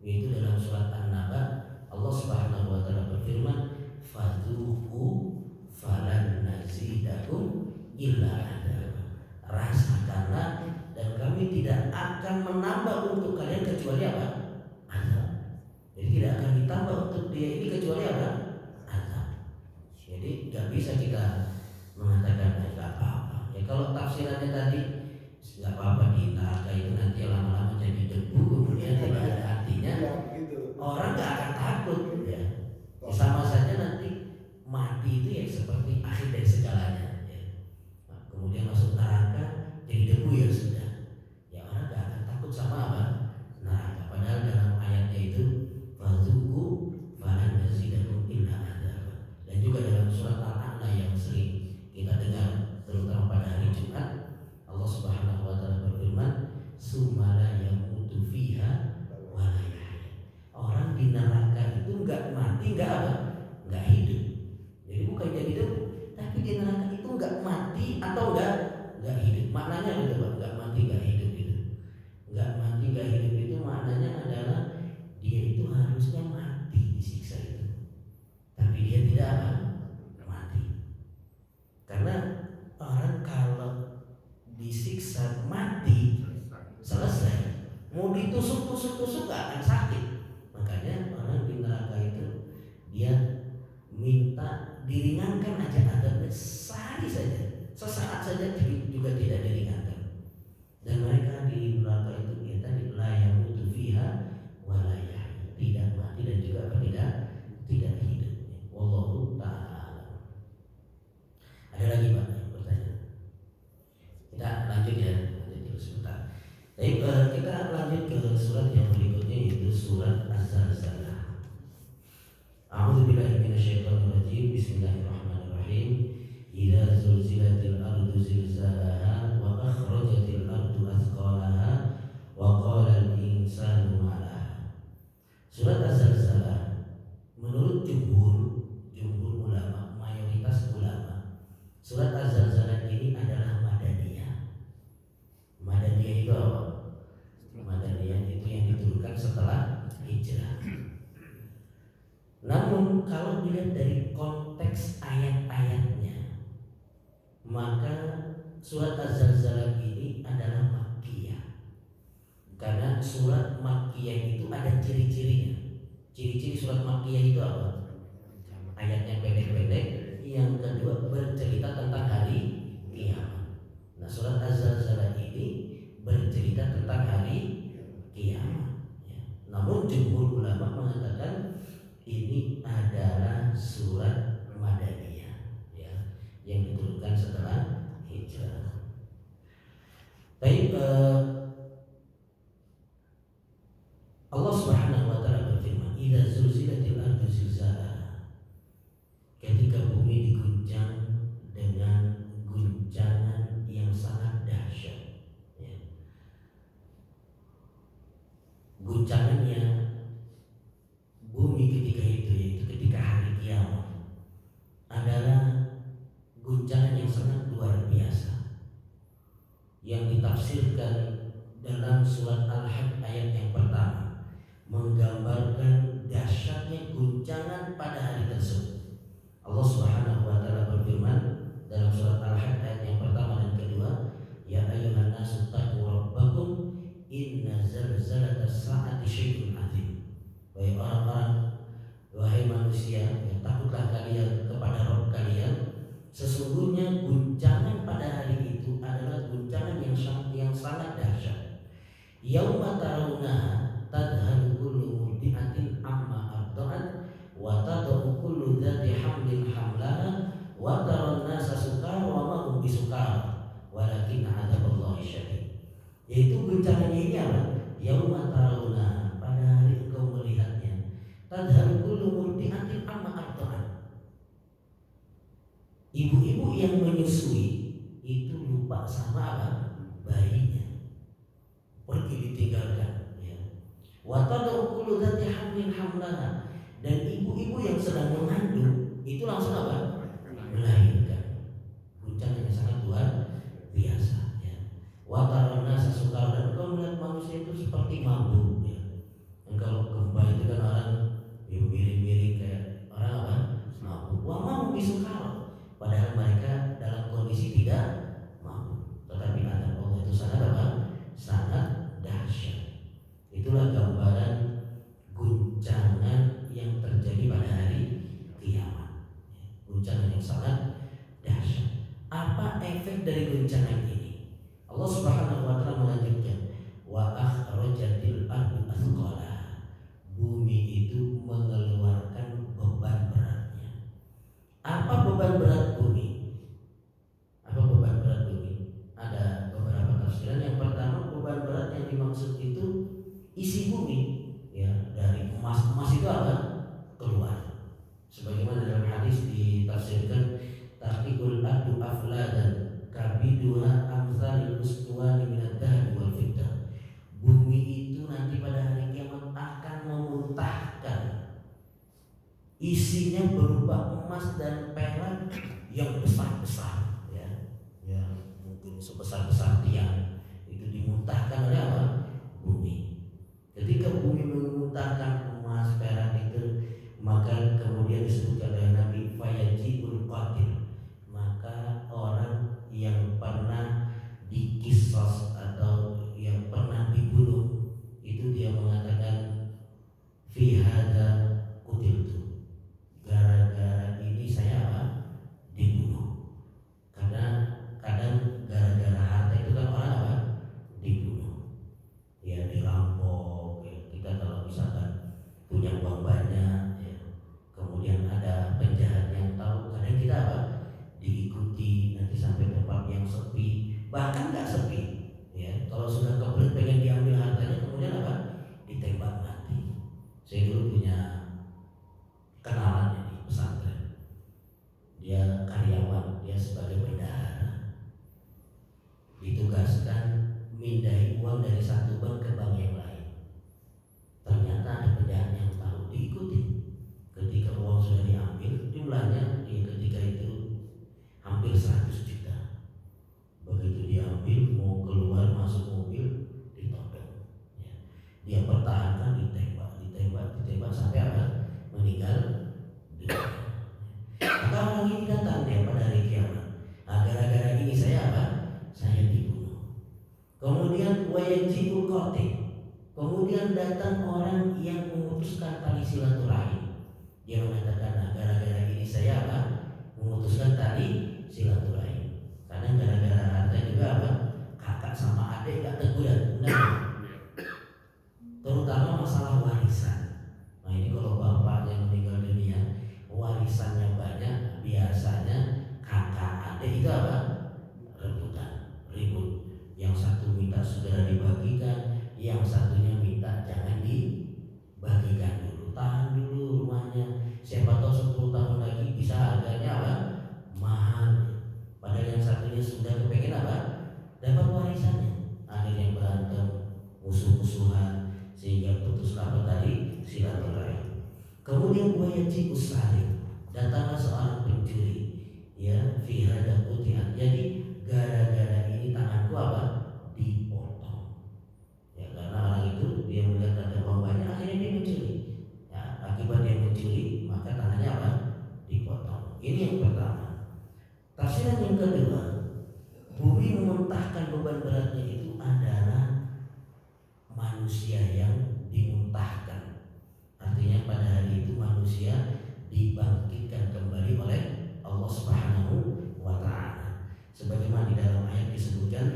yaitu dalam surat An-Naba Allah Subhanahu wa taala berfirman fadzuqu falan nazidakum illa adzab. Rasakanlah dan kami tidak akan menambah untuk kalian kecuali apa? Azab. Jadi tidak akan ditambah untuk dia ini kecuali apa? bisa kita mengatakan nggak apa-apa. Ya kalau tafsirannya tadi nggak apa-apa di neraka itu nanti lama-lama jadi debu kemudian tidak ada artinya, Iya, begitu. orang nggak akan takut ya. Sama saja nanti mati itu ya seperti akhir dari segalanya ya. Nah, kemudian masuk neraka jadi debu ya sudah. Ya orang nggak akan takut sama apa? Neraka. Padahal dalam ayatnya itu fadzuqu falan nazidakum illa adzab. Dan juga dalam surat Al-A'la yang sering kita dengar terutama pada hari Jumat, Allah Subhanahu wa taala berfirman, "Sumala yamutu fiha wa la yahya." Orang di neraka itu enggak mati, enggak apa? Enggak hidup. Jadi bukan jadi debu, tapi di neraka itu enggak mati atau enggak hidup. Maknanya apa coba? Enggak mati, enggak hidup itu. Enggak mati, enggak hidup itu maknanya adalah dia itu harusnya mati disiksa itu. Tapi dia tidak apa? Mati. Karena orang kalau disiksa mati selesai, mau ditusuk-tusuk gak akan sakit. Makanya orang di neraka itu dia minta diringankan aja adabnya sehari saja, sesaat saja juga tidak diringankan. Dan mereka di neraka itu ya tadi la yamutu fiha wa la yahya, tidak mati dan juga tidak hidup. Wallahu ta'ala. Ada lagi Pak yang bertanya? Kita lanjut ya, lanjut dulu sebentar. Baik, kita lanjut ke surat yang berikutnya yaitu surat Az-Zalzalah. A'udzubillahi minasyaitonirrajim. Bismillahirrahmanirrahim. Idza zulzilatil ardu zilzalaha wa akhrajatil ardu athqalaha wa qala al-insanu ma laha. Surat Az-Zalzalah menurut jumhur ulama, mayoritas ulama, surat Az-Zalzalah ini adalah madaniyah. Madaniyah itu apa? Madaniyah itu yang diturunkan setelah hijrah. Namun kalau dilihat dari konteks ayat-ayatnya, maka surat Az-Zalzalah ini adalah makkiyah. Karena surat makkiyah itu ada ciri-cirinya. Ciri-ciri surat makkiyah itu apa? Ayatnya pendek-pendek. Yang kedua bercerita tentang hari kiamat. Nah, surat Az-Zalzalah ini bercerita tentang hari kiamat ya. Namun jumhur ulama mengatakan ini adalah surat madaniyah ya, yang diturunkan setelah hijrah. Baik, Allah Subhanahu wa taala berfirman, "Idza zulzilatil ardu zilzalaha." Ketika bumi diguncang dengan guncangan yang sangat dahsyat ya. Guncangannya bumi ketika itu, yaitu ketika hari kiamat, adalah guncangan yang sangat luar biasa, yang ditafsirkan dalam surat Al-Hajj ayat yang pertama, menggambarkan dahsyatnya guncangan pada hari tersebut. Allah Subhanahu wa taala berfirman dalam surat Al-Hajj ayat yang pertama dan kedua, "Ya ayyuhan nasu taqu rabbakum inna zalzalatas sa'ati syai'un 'adzim." Wahai orang-orang, wahai manusia, ya, takutlah kalian kepada Rabb kalian. Sesungguhnya guncangan pada hari itu adalah guncangan yang sangat dahsyat. Yauma tarawunaha tadhalu kullu murdi'atin amma arda'at wa tad'u kullu dzati hamlin hamlaha wa taran nasa sukara wa ma hum bisukara walakin 'adzaballahi syadid. Yaitu guncangannya ini apa? Yauma tarawunaha, pada hari engkau melihatnya, tadhalu kullu murdi'atin amma arda'at. Ibu-ibu yang menyusui itu lupa sama apa? Bayinya, pergi ditinggalkan ya. Wa tad'u kullu dzati hamlin hamlaha, dan ibu-ibu yang sedang mengandung itu langsung apa? Melahirkan. Guncangannya sangat luar biasa ya. Wa taran nasa sukara, dan engkau melihat manusia itu seperti mabuk ya. Dan kalau gempa itu kan orang miring-miring kayak orang apa? Mabuk. Wa ma hum bisukara, padahal mereka dalam kondisi tidak mabuk. Tetapi azab Allah itu sangat apa? Sangat dahsyat. Itulah gambaran guncangan yang terjadi pada hari kiamat. Guncangan yang sangat minal usbuwani minad dhahabi wal fiddah. Bumi itu nanti pada hari kiamat akan memuntahkan isinya berupa emas dan perak yang besar-besar, ya mungkin sebesar-besar tiang, itu dimuntahkan oleh apa? Bumi. Ketika bumi memuntahkan emas perak itu, maka kemudian disebutkan oleh Nabi fayajibul qatil, maka orang yang pernah dikisos atau yang pernah dibunuh itu dia mengatakan fi hadza qutiltu, gara-gara ini saya apa? Dibunuh. Karena kadang gara-gara harta itu kan orang apa? Dibunuh, ya dirampok, ya. Kita kalau misalkan punya uang banyak, ya, kemudian ada penjahat yang tahu, kadang kita apa? Diikuti nanti sampai tempat yang sepi, bahkan nggak sepi, ya. Kalau sudah kebelet pengen diambil hartanya, kemudian apa? Ditembak mati. Saya dulu punya kenalan di pesantren, dia karyawan, dia sebagai bendahara, ditugaskan mindahin uang dari satu bank ke bank yang lain. Ternyata ada penjahat yang tahu, diikuti. Ketika uang sudah diambil, jumlahnya ketika itu hampir 100 juta. Begitu diambil, mau keluar masuk mobil, ditodong, ya. Dia pertahankan, ditembak sampai apa? Meninggal dunia. Maka orang ini datang dia pada hari kiamat. Nah, gara-gara ini saya apa? Saya dibunuh. Kemudian wayajibul qatil, kemudian datang orang yang memutuskan tali silaturahim. Dia mengatakan, nah, gara-gara ini saya apa? Memutuskan tali silaturahim. Karena gara-gara harta juga apa? Kakak sama adik gak teguran, terutama masalah warisan. Nah, ini kalau bapak yang meninggal dunia, warisannya banyak, biasanya kakak adik itu apa? Rebutan, ribut. Yang satu minta segera dibagikan, yang satunya minta jangan dibagikan dulu, tahan dulu rumahnya. Siapa tahu 10 tahun lagi bisa harganya apa? Mahal. Padahal yang satunya sudah kepengen apa? Dapat warisannya. Akhirnya berantem, musuh-musuhan, sehingga putuslah apa tadi? Silaturahim. Kemudian wayajibus salim, datanglah seorang pencuri, ya, fi hadza qutiat. Jadi gara-gara ini tanganku apa? Dipotong. Ya, karena orang itu dia melihat ada uang banyak, akhirnya dia mencuri. Ya, akibat dia mencuri, maka tangannya apa? Dipotong. Ini yang pertama. Tafsiran yang kedua, bumi memuntahkan beban beratnya itu adalah manusia yang dimuntahkan. Artinya pada hari itu manusia dibangkitkan kembali oleh Allah Subhanahu wa ta'ala. Sebagaimana di dalam ayat disebutkan,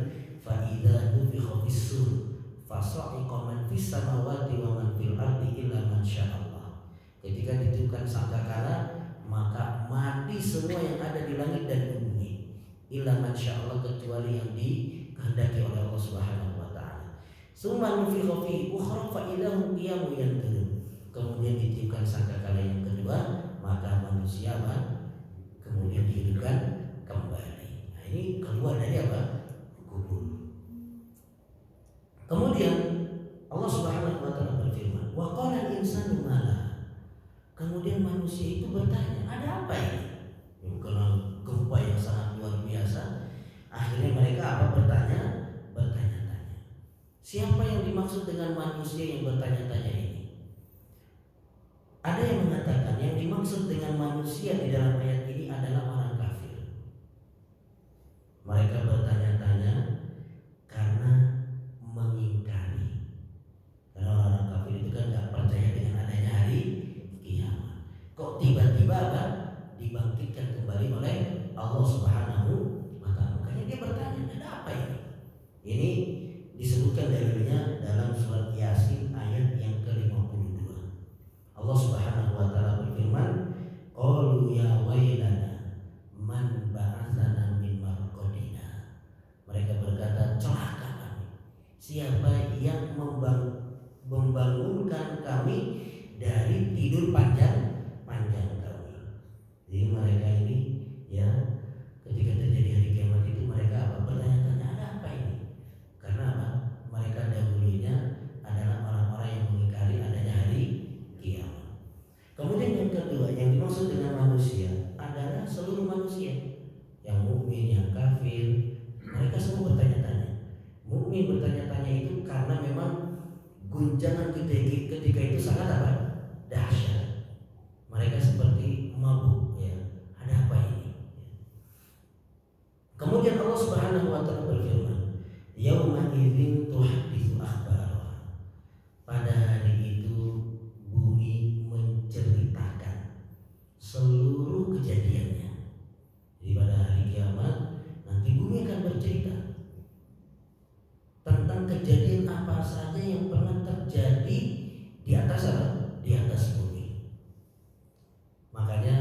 fa idza nufikha fis-sur fasa'iqa man fis samawati wa man fil ardi illa man sya'allah. Ketika ditiupkan sangkakala, maka mati semua yang ada di langit dan bumi, illa man sya'allah, kecuali yang dikehendaki oleh Allah Subhanahu wa ta'ala. Summa nufikha fi ukhra fa idza hum qiyamun yanzurun. Kemudian ditiupkan sangkakala yang kedua, maka manusia kemudian dihidupkan kembali. Nah, ini keluar dari apa? Kubur. Kemudian Allah Subhanahu wa ta'ala berfirman, wa qala al-insanu ma laha. Kemudian manusia itu bertanya, ada apa ini? Karena gempa yang sangat luar biasa, akhirnya mereka apa? Bertanya-tanya. Siapa yang dimaksud dengan manusia yang bertanya-tanya ini? Ada yang mengatakan yang dimaksud dengan manusia di dalam ayat ini adalah orang kafir. Mereka bertanya-tanya karena mengingkari. Karena orang kafir itu kan gak percaya dengan adanya hari kiamat. Kok tiba-tiba apa? Dibangkitkan kembali oleh Allah Subhanahu wa ta'ala. Makanya dia bertanya, ada apa ini? Ini disebutkan dalilnya dalam surat Yasin ayat yang ke-52. Allah Subhanahu wa ta'ala berfirman, qalu ya wailana man ba'atsana min marqadina. Mereka berkata, celaka kami. Siapa yang membangunkan kami dari tidur panjang kami. Jadi mereka ini, ya, ketika terjadi hari kiamat itu mereka apa? Bertanya-tanya, ada apa ini? guncangan ketika itu sangat apa? Dahsyat. Mereka seperti mabuk, ya. Ada apa ini? Kemudian Allah Subhanahu wa taala berfirman, "Yauma idzin tuhadditsu akhbaraha." Pada hari itu bumi menceritakan seluruh kejadiannya. Jadi pada hari kiamat nanti bumi akan bercerita tentang kejadian apa saja yang pernah terjadi di atas apa? Di atas bumi. Makanya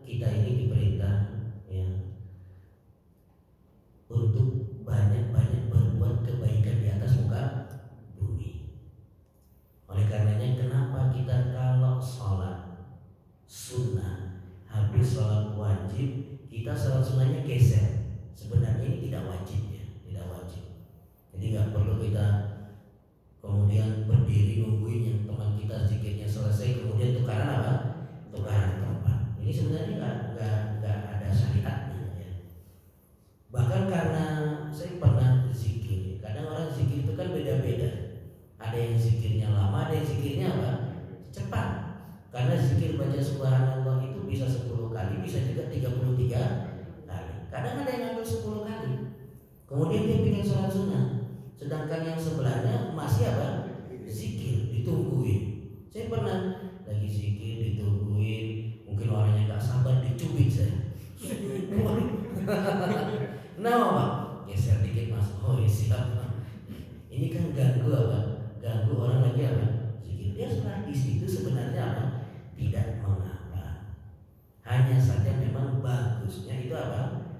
kita ini diperintah, ya, untuk banyak-banyak berbuat kebaikan di atas muka bumi. Oleh karenanya kenapa kita kalau sholat sunnah, habis sholat wajib, kita sholat sunnahnya geser. Sebenarnya ini tidak wajib, ya, tidak wajib. Jadi nggak perlu kita kemudian berdiri nungguin yang teman kita zikirnya selesai kemudian tukaran apa? Tukaran tempat. Ini sebenarnya nggak ada syariatnya, ya. Bahkan karena saya pernah zikir, kadang orang zikir itu kan beda-beda. Ada yang zikirnya lama, ada yang zikirnya apa? Cepat. Karena zikir baca subhanallah itu bisa 10 kali, bisa juga 33 kali. Kadang ada yang ngambil 10 kali. Kemudian dia pengen sholat sunnah. Sedangkan yang sebelahnya masih apa? Zikir, ditungguin. Saya pernah lagi zikir, ditungguin. Mungkin orangnya gak sabar, dicubit saya. Nah, Pak, geser dikit mas. Oh ya siap. Ini kan ganggu apa? Ganggu orang lagi apa? Zikir. Dia sholat di situ sebenarnya apa? Tidak mengapa. Hanya saja memang bagusnya itu apa?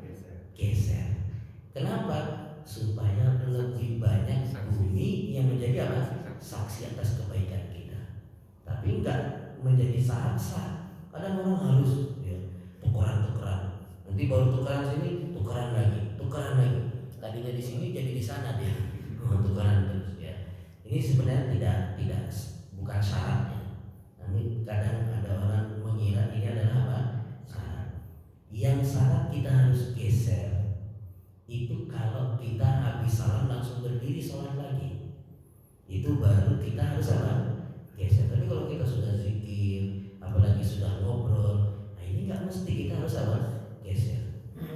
Geser. Kenapa? Supaya lebih banyak bumi yang menjadi apa? Saksi atas kebaikan kita. Tapi enggak menjadi sah-sah. Kadang orang harus, ya, tukeran. Nanti baru tukeran sini, tukeran lagi. Tadinya di sini jadi di sana dia. Tukeran terus, ya. Ini sebenarnya tidak bukan syaratnya. Namun kadang ada orang mengira ini adalah apa? Syarat. Yang syarat kita harus geser itu kalau kita habis salam langsung berdiri sholat lagi, itu baru kita harus apa? Geser. Tapi kalau kita sudah zikir, apalagi sudah ngobrol, nah ini nggak mesti kita harus apa? Geser.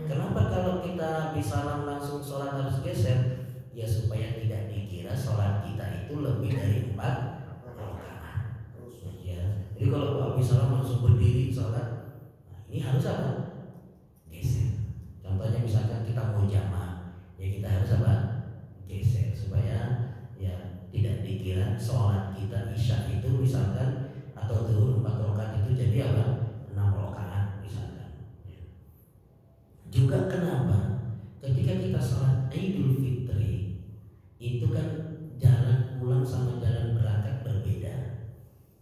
Kenapa kalau kita habis salam langsung sholat harus geser? Ya supaya tidak dikira sholat kita itu lebih dari 4 rakaat. Ya. Jadi kalau habis salam langsung berdiri sholat, nah ini harus apa? Geser. Contohnya misalkan kita mau jamaah, ya kita harus apa? Geser supaya ya tidak dikira sholat kita isya itu misalkan atau zuhur 4 rakaat itu jadi apa? 6 rakaat misalkan. Juga kenapa? Ketika kita sholat Idul Fitri itu kan jalan pulang sama jalan berangkat berbeda.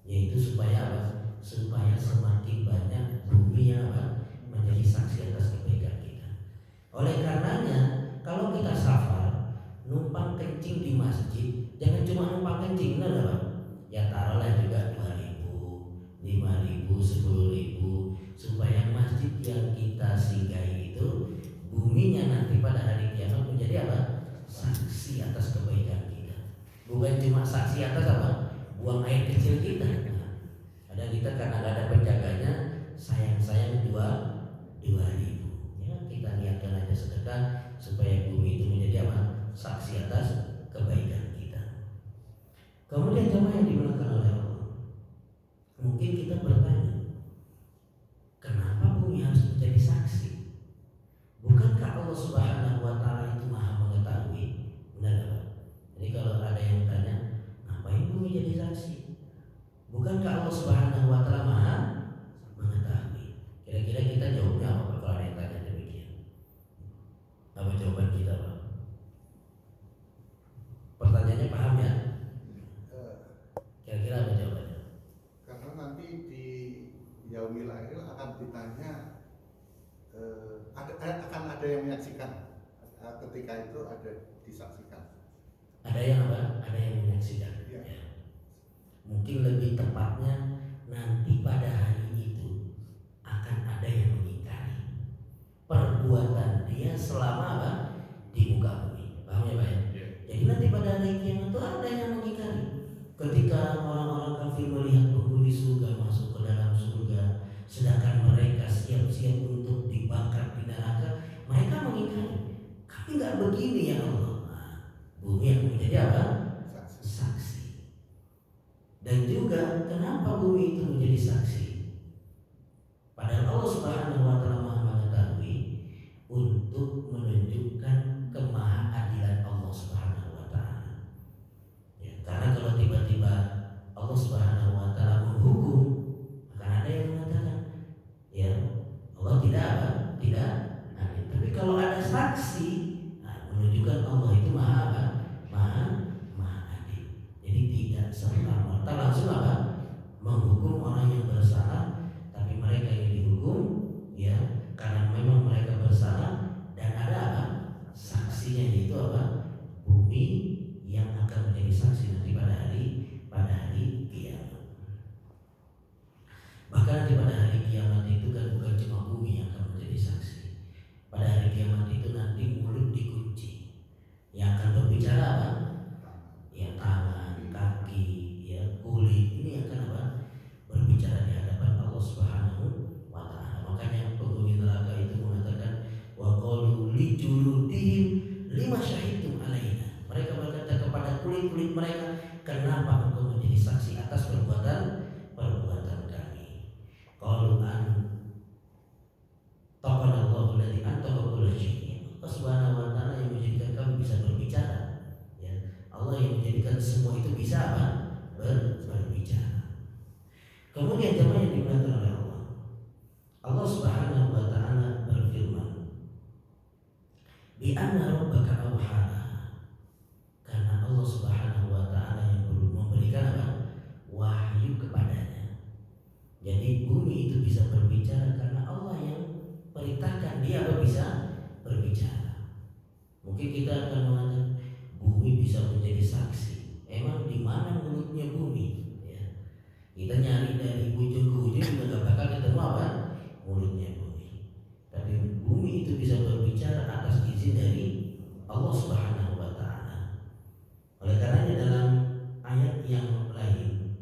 Yaitu supaya apa? Supaya semakin banyak bumi yang apa? Menjadi saksi atas kebaikan kita. Oleh karenanya kalau kita safar numpang kencing di masjid, jangan cuma numpang kencing, benar apa? Ya taruhlah juga 2.000, 5.000, 10.000 supaya masjid yang kita singgahi itu buminya nanti pada hari kiamat menjadi apa? Saksi atas kebaikan kita. Bukan cuma saksi atas apa? Buang air kecil kita. Ada kita karena gak ada penjaganya, sayang 2.000. Kita niatkan aja sedekah supaya bumi itu menjadi apa? Saksi atas kebaikan kita. Kemudian jemaah yang dimuliakan oleh Allah, mungkin kita bertanya, kenapa bumi harus menjadi saksi? Bukankah Allah Subhanahu wa taala itu Maha mengetahui? Benar apa? Jadi kalau ada yang tanya, ngapain bumi jadi saksi? Bukankah Allah Subhanahu wa taala Maha mengetahui? Kira-kira kita jawabnya apa kalau ada yang tanya demikian? Apa jawaban kita, Pak? Pertanyaannya paham ya? Kira-kira apa jawabannya? Karena nanti di yaumil akhir akan ditanya, akan ada yang menyaksikan. Ketika itu ada disaksikan. Ada yang apa? Ada yang menyaksikan. Ya. Ya. Mungkin lebih tepatnya nanti pada hari itu akan ada yang mengingkari perbuatan dia selama apa? Di muka bumi. Paham ya Pak ya? Jadi nanti pada hari kiamat itu ada yang mengingkari. ini ya Allah. Nah, bumi akan menjadi apa? Saksi. Saksi. Dan juga kenapa bumi itu menjadi saksi? Padahal Allah Subhanahu wa taala Maha mengetahui untuk menunjukkan kemahaadilan Allah Subhanahu wa taala. Ya, karena kalau tiba-tiba Allah Subhanahu wa taala menghukum, akan ada yang mengatakan, ya Allah tidak apa? Tidak adil. Tapi kalau ada saksi, nah, menunjukkan Allah itu maha apa? Maha adil. Jadi tidak serta-merta langsung apa? Menghukum orang yang bersalah, tapi mereka yang dihukum, ya karena memang mereka bersalah dan ada apa? Saksinya, yaitu apa? Bumi yang akan menjadi saksi nanti pada hari kiamat. Bahkan nanti pada hari kiamat itu kan bukan cuma bumi yang akan menjadi saksi. Pada hari kiamat itu nanti mulut dikunci. Yang akan berbicara apa? Ya tangan, kaki, ya kulit, ini akan apa? Berbicara di hadapan Allah Subhanahu wa taala. Makanya penghuni neraka itu mengatakan, wa qalu li juludihim lima syahidtum alaina. Mereka berkata kepada kulit-kulit mereka, kenapa engkau menjadi saksi atas perbuatan kami? Qalu an taqallahu alladzi antaqa kulla syai'. Allah Subhanahu wa taala yang menjadikan kami bisa berbicara. Ya, Allah yang menjadikan semua itu bisa apa? Berbicara. Kemudian jemaah yang dimuliakan oleh Allah, Allah Subhanahu wa taala berfirman, bi anna rabbaka awhana. Karena Allah Subhanahu wa taala yang memberikan apa? Wahyu kepadanya. Jadi bumi itu bisa berbicara karena Allah yang perintahkan dia bisa berbicara. Mungkin kita akan mengatakan bumi bisa menjadi saksi. Emang di mana mulutnya bumi? Kita nyari dari ujung ke ujung juga gak bakal ketemu apa? Mulutnya bumi. Tapi bumi itu bisa berbicara atas izin dari Allah Subhanahu wa taala. Oleh karenanya dalam ayat yang lain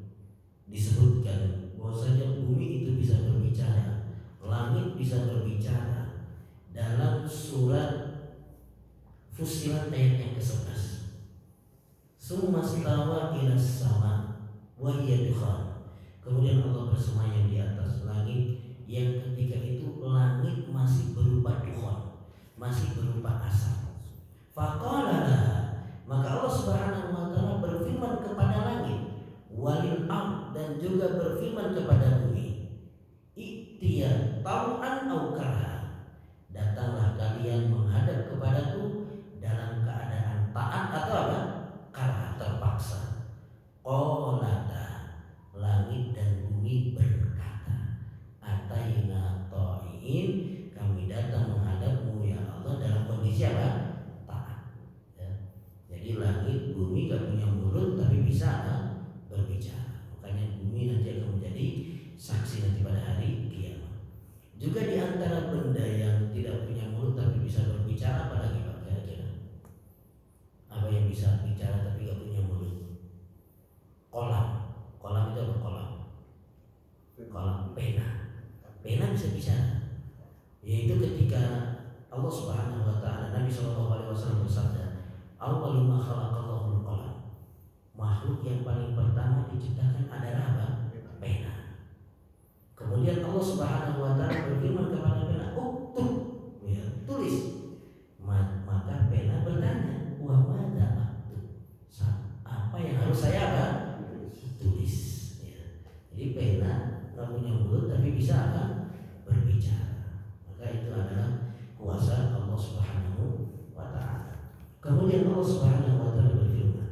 disebutkan bahwasanya bumi itu bisa berbicara, langit bisa berbicara. Dalam surat Fussilat ayat yang ke-11. Summa stawa ila sama wa hiya dukhan. Kemudian Allah bersemayam di atas langit yang ketika itu langit masih berupa dukhan, masih berupa asap. Faqala, maka Allah Subhanahu wa taala berfirman kepada langit, walil ard, dan juga berfirman kepada bumi, i'tiya tau'an aw karha. Datanglah kalian menghadap kepadaku dalam keadaan taat atau apa? Karha, terpaksa. Qolata, langit dan bumi berkata, ataina ta'in, kami datang menghadapmu ya Allah dalam kondisi apa? Taat. Ya. Jadi langit, bumi gak punya mulut tapi bisa berbicara. Makanya bumi nanti akan menjadi saksi nanti pada hari kiamat. Juga di antara benda yang tidak punya mulut tapi bisa berbicara, apa lagi Pak kira-kira? Apa yang bisa bicara tapi gak punya mulut? Kolam. Kolam itu apa kolam? Kolam, pena. Pena bisa bicara. Yaitu ketika Allah Subhanahu wa taala, Nabi sallallahu alaihi wasallam bersabda, "Awwalu ma khalaqallahu al-qalam." Makhluk yang paling pertama diciptakan adalah apa? Pena. Kemudian Allah Subhanahu wa taala berfirman kepada pena, "Uktub." Ya, tulis. Maka pena bertanya, "Wa madza aktub?" Apa yang harus saya apa? Tulis. Ya. Jadi pena nggak punya mulut tapi bisa apa? Berbicara. Maka itu adalah kuasa Allah Subhanahu wa taala. Kemudian Allah Subhanahu wa taala berfirman,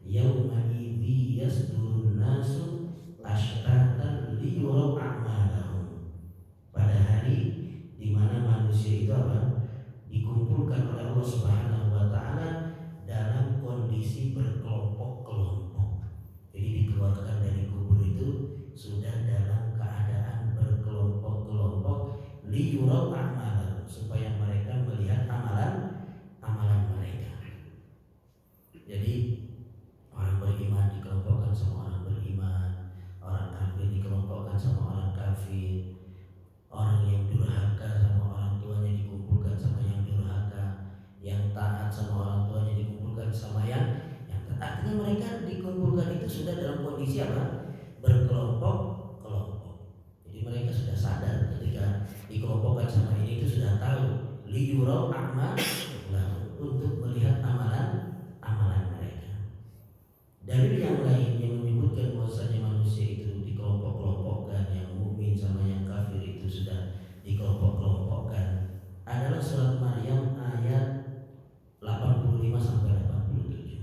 yauma idzi yasdurun nasu ashtatan liyuraw a'malahum. Pada hari di mana manusia itu apa? Dikumpulkan oleh Allah Subhanahu wa taala dalam kondisi berkelompok-kelompok. Jadi dikeluarkan dari kubur itu sudah dalam keadaan berkelompok-kelompok, liyuraw a'malahum, supaya mereka melihat amalan mereka. kondisi apa? Berkelompok-kelompok. Jadi mereka sudah sadar ketika dikelompokkan sama ini itu sudah tahu liyurau a'mal untuk melihat amalan mereka. Dari yang lain yang menyebutkan bahwasanya manusia itu dikelompok-kelompokkan, yang mukmin sama yang kafir itu sudah dikelompok-kelompokkan adalah surat Maryam ayat 85 sampai 87.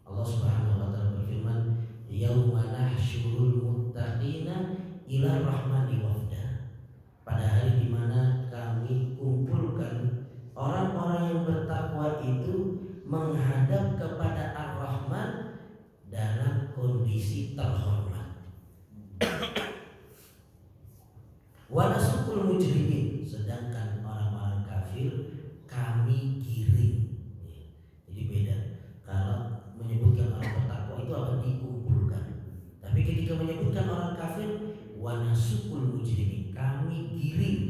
Allah Subhanahu wa taala berfirman, "Yauma nahsyurul muttaqina ila rahmani wafda." Pada hari di mana kami kumpulkan orang-orang yang bertakwa itu menghadap kepada Ar-Rahman dalam kondisi terhormat. Wa nasukul mujrimin, sedangkan orang-orang kafir kami giring. Jadi beda. Kalau menyebutkan orang bertakwa itu akan dikumpulkan. Tapi ketika menyebutkan orang kafir, wa nasukul mujrimin, kami giring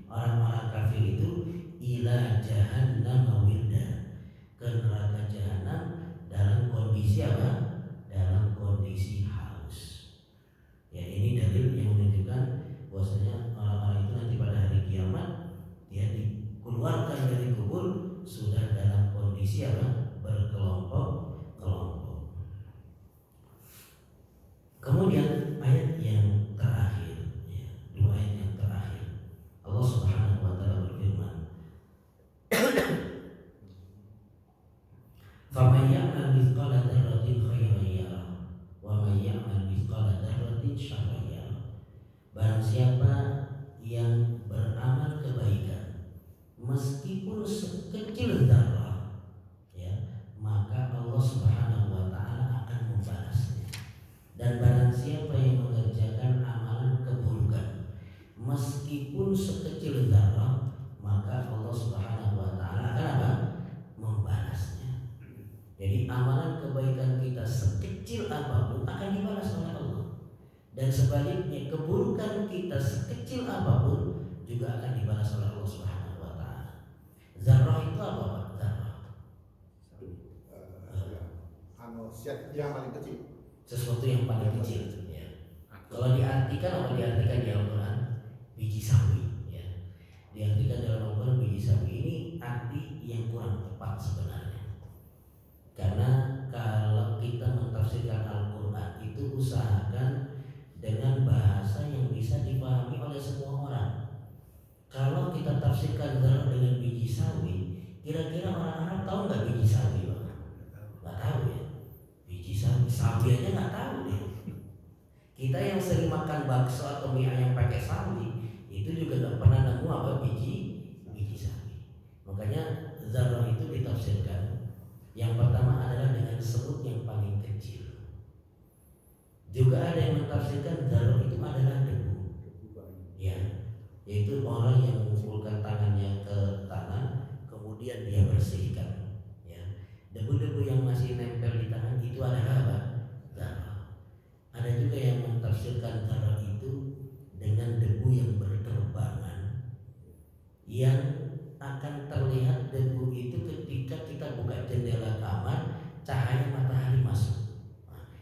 orang-orang kafir itu ila jahannam wirda, ke neraka jahanam dalam kondisi apa? Dalam kondisi haus. Ya, ini dalil yang menunjukkan bahwasanya orang-orang itu nanti pada hari kiamat dia dikeluarkan dari kubur sudah dalam kondisi apa? Berkelompok-kelompok. Kemudian ayat yang terakhir, ya, dua ayat yang terakhir, Allah Subhanahu wa taala berfirman, "Faman ya'mal mithqala dzarratin khairan yarah, wa man ya'mal mithqala dzarratin syarran yarah." Barang siapa yang beramal kebaikan meskipun sekecil zarah, ya, maka Allah Subhanahu wa taala akan membalasnya. Dan barang siapa yang mengerjakan amalan keburukan meskipun sekecil zarah, maka Allah Subhanahu wa taala akan apa? Membalasnya. Jadi amalan kebaikan kita sekecil apapun akan dibalas oleh Allah. Dan sebaliknya keburukan kita sekecil apapun juga akan dibalas oleh Allah Subhanahu wa taala. Zarah itu apa, Pak? Zarah. Yang paling kecil. Sesuatu yang paling kecil, ya. Kalau diartikan apa diartikan di Al-Qur'an? Biji sawi, ya. Diartikan dalam Al-Qur'an biji sawi ini arti yang kurang tepat sebenarnya. Karena kalau kita mentafsirkan Al-Qur'an itu usahakan dengan bahasa yang bisa dipahami oleh semua orang. Kalau kita tafsirkan zarah dengan biji sawi, kira-kira orang Arab tahu nggak biji sawi, Pak? Nggak tahu ya. Biji sawi aja nggak tahu deh. Kita yang sering makan bakso atau mie ayam pakai sawi itu juga nggak pernah nemu apa biji sawi. Makanya zarah itu ditafsirkan yang pertama adalah dengan sebut yang paling kecil. Juga ada yang mentafsirkan zarah itu adalah debu, ya, yaitu orang yang mengumpulkan tangannya ke tanah kemudian dia bersihkan, ya. Debu-debu yang masih nempel di tangan itu adalah apa? Zarah. Ada juga yang mentafsirkan zarah itu dengan debu yang berterbangan, yang akan terlihat debu itu ketika kita buka jendela kamar, cahaya matahari masuk.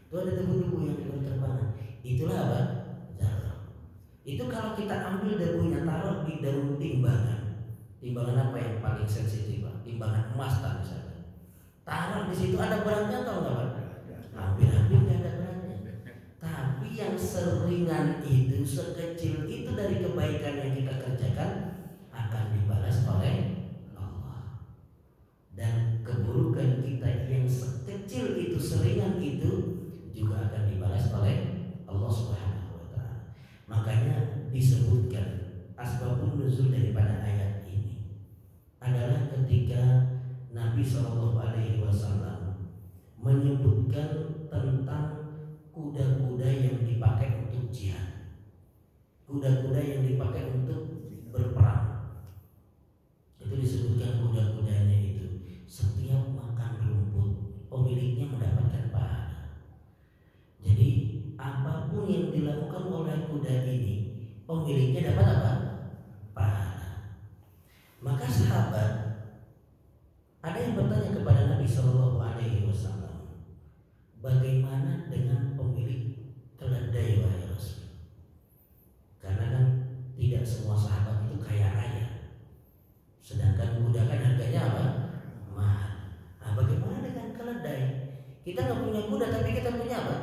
Itu ada debu-debu yang berterbangan. Itulah apa? Zarah. Itu kalau kita ambil debunya taruh di daun timbangan. Timbangan apa yang paling sensitif, Pak? Timbangan emas tak misalnya. Taruh di situ ada beratnya atau enggak, Pak? Hampir-hampir enggak ada beratnya. Tapi yang seringan itu, sekecil itu dari kebaikan yang kita kerjakan akan dibalas oleh Allah. Dan keburukan kita yang sekecil itu, seringan itu juga akan dibalas oleh Allah Subhanahu wa taala. Makanya disebutkan asbabun nuzul daripada ayat ini adalah ketika Nabi Shallallahu alaihi wasallam menyebutkan tentang kuda-kuda yang dipakai untuk jihad. Kuda-kuda yang dipakai untuk berperang. Itu disebutkan kuda-kudanya itu setiap makan rumput pemiliknya mendapatkan pahala. Jadi apapun yang dilakukan oleh kuda ini, pemiliknya dapat apa? Pahala. Maka sahabat ada yang bertanya kepada Nabi Shallallahu alaihi wasallam, bagaimana dengan pemilik keledai wahai Rasul. Karena kan tidak semua sahabat itu kaya raya. Sedangkan kuda kan harganya apa? Mahal. Nah, bagaimana dengan keledai? Kita nggak punya kuda tapi kita punya apa?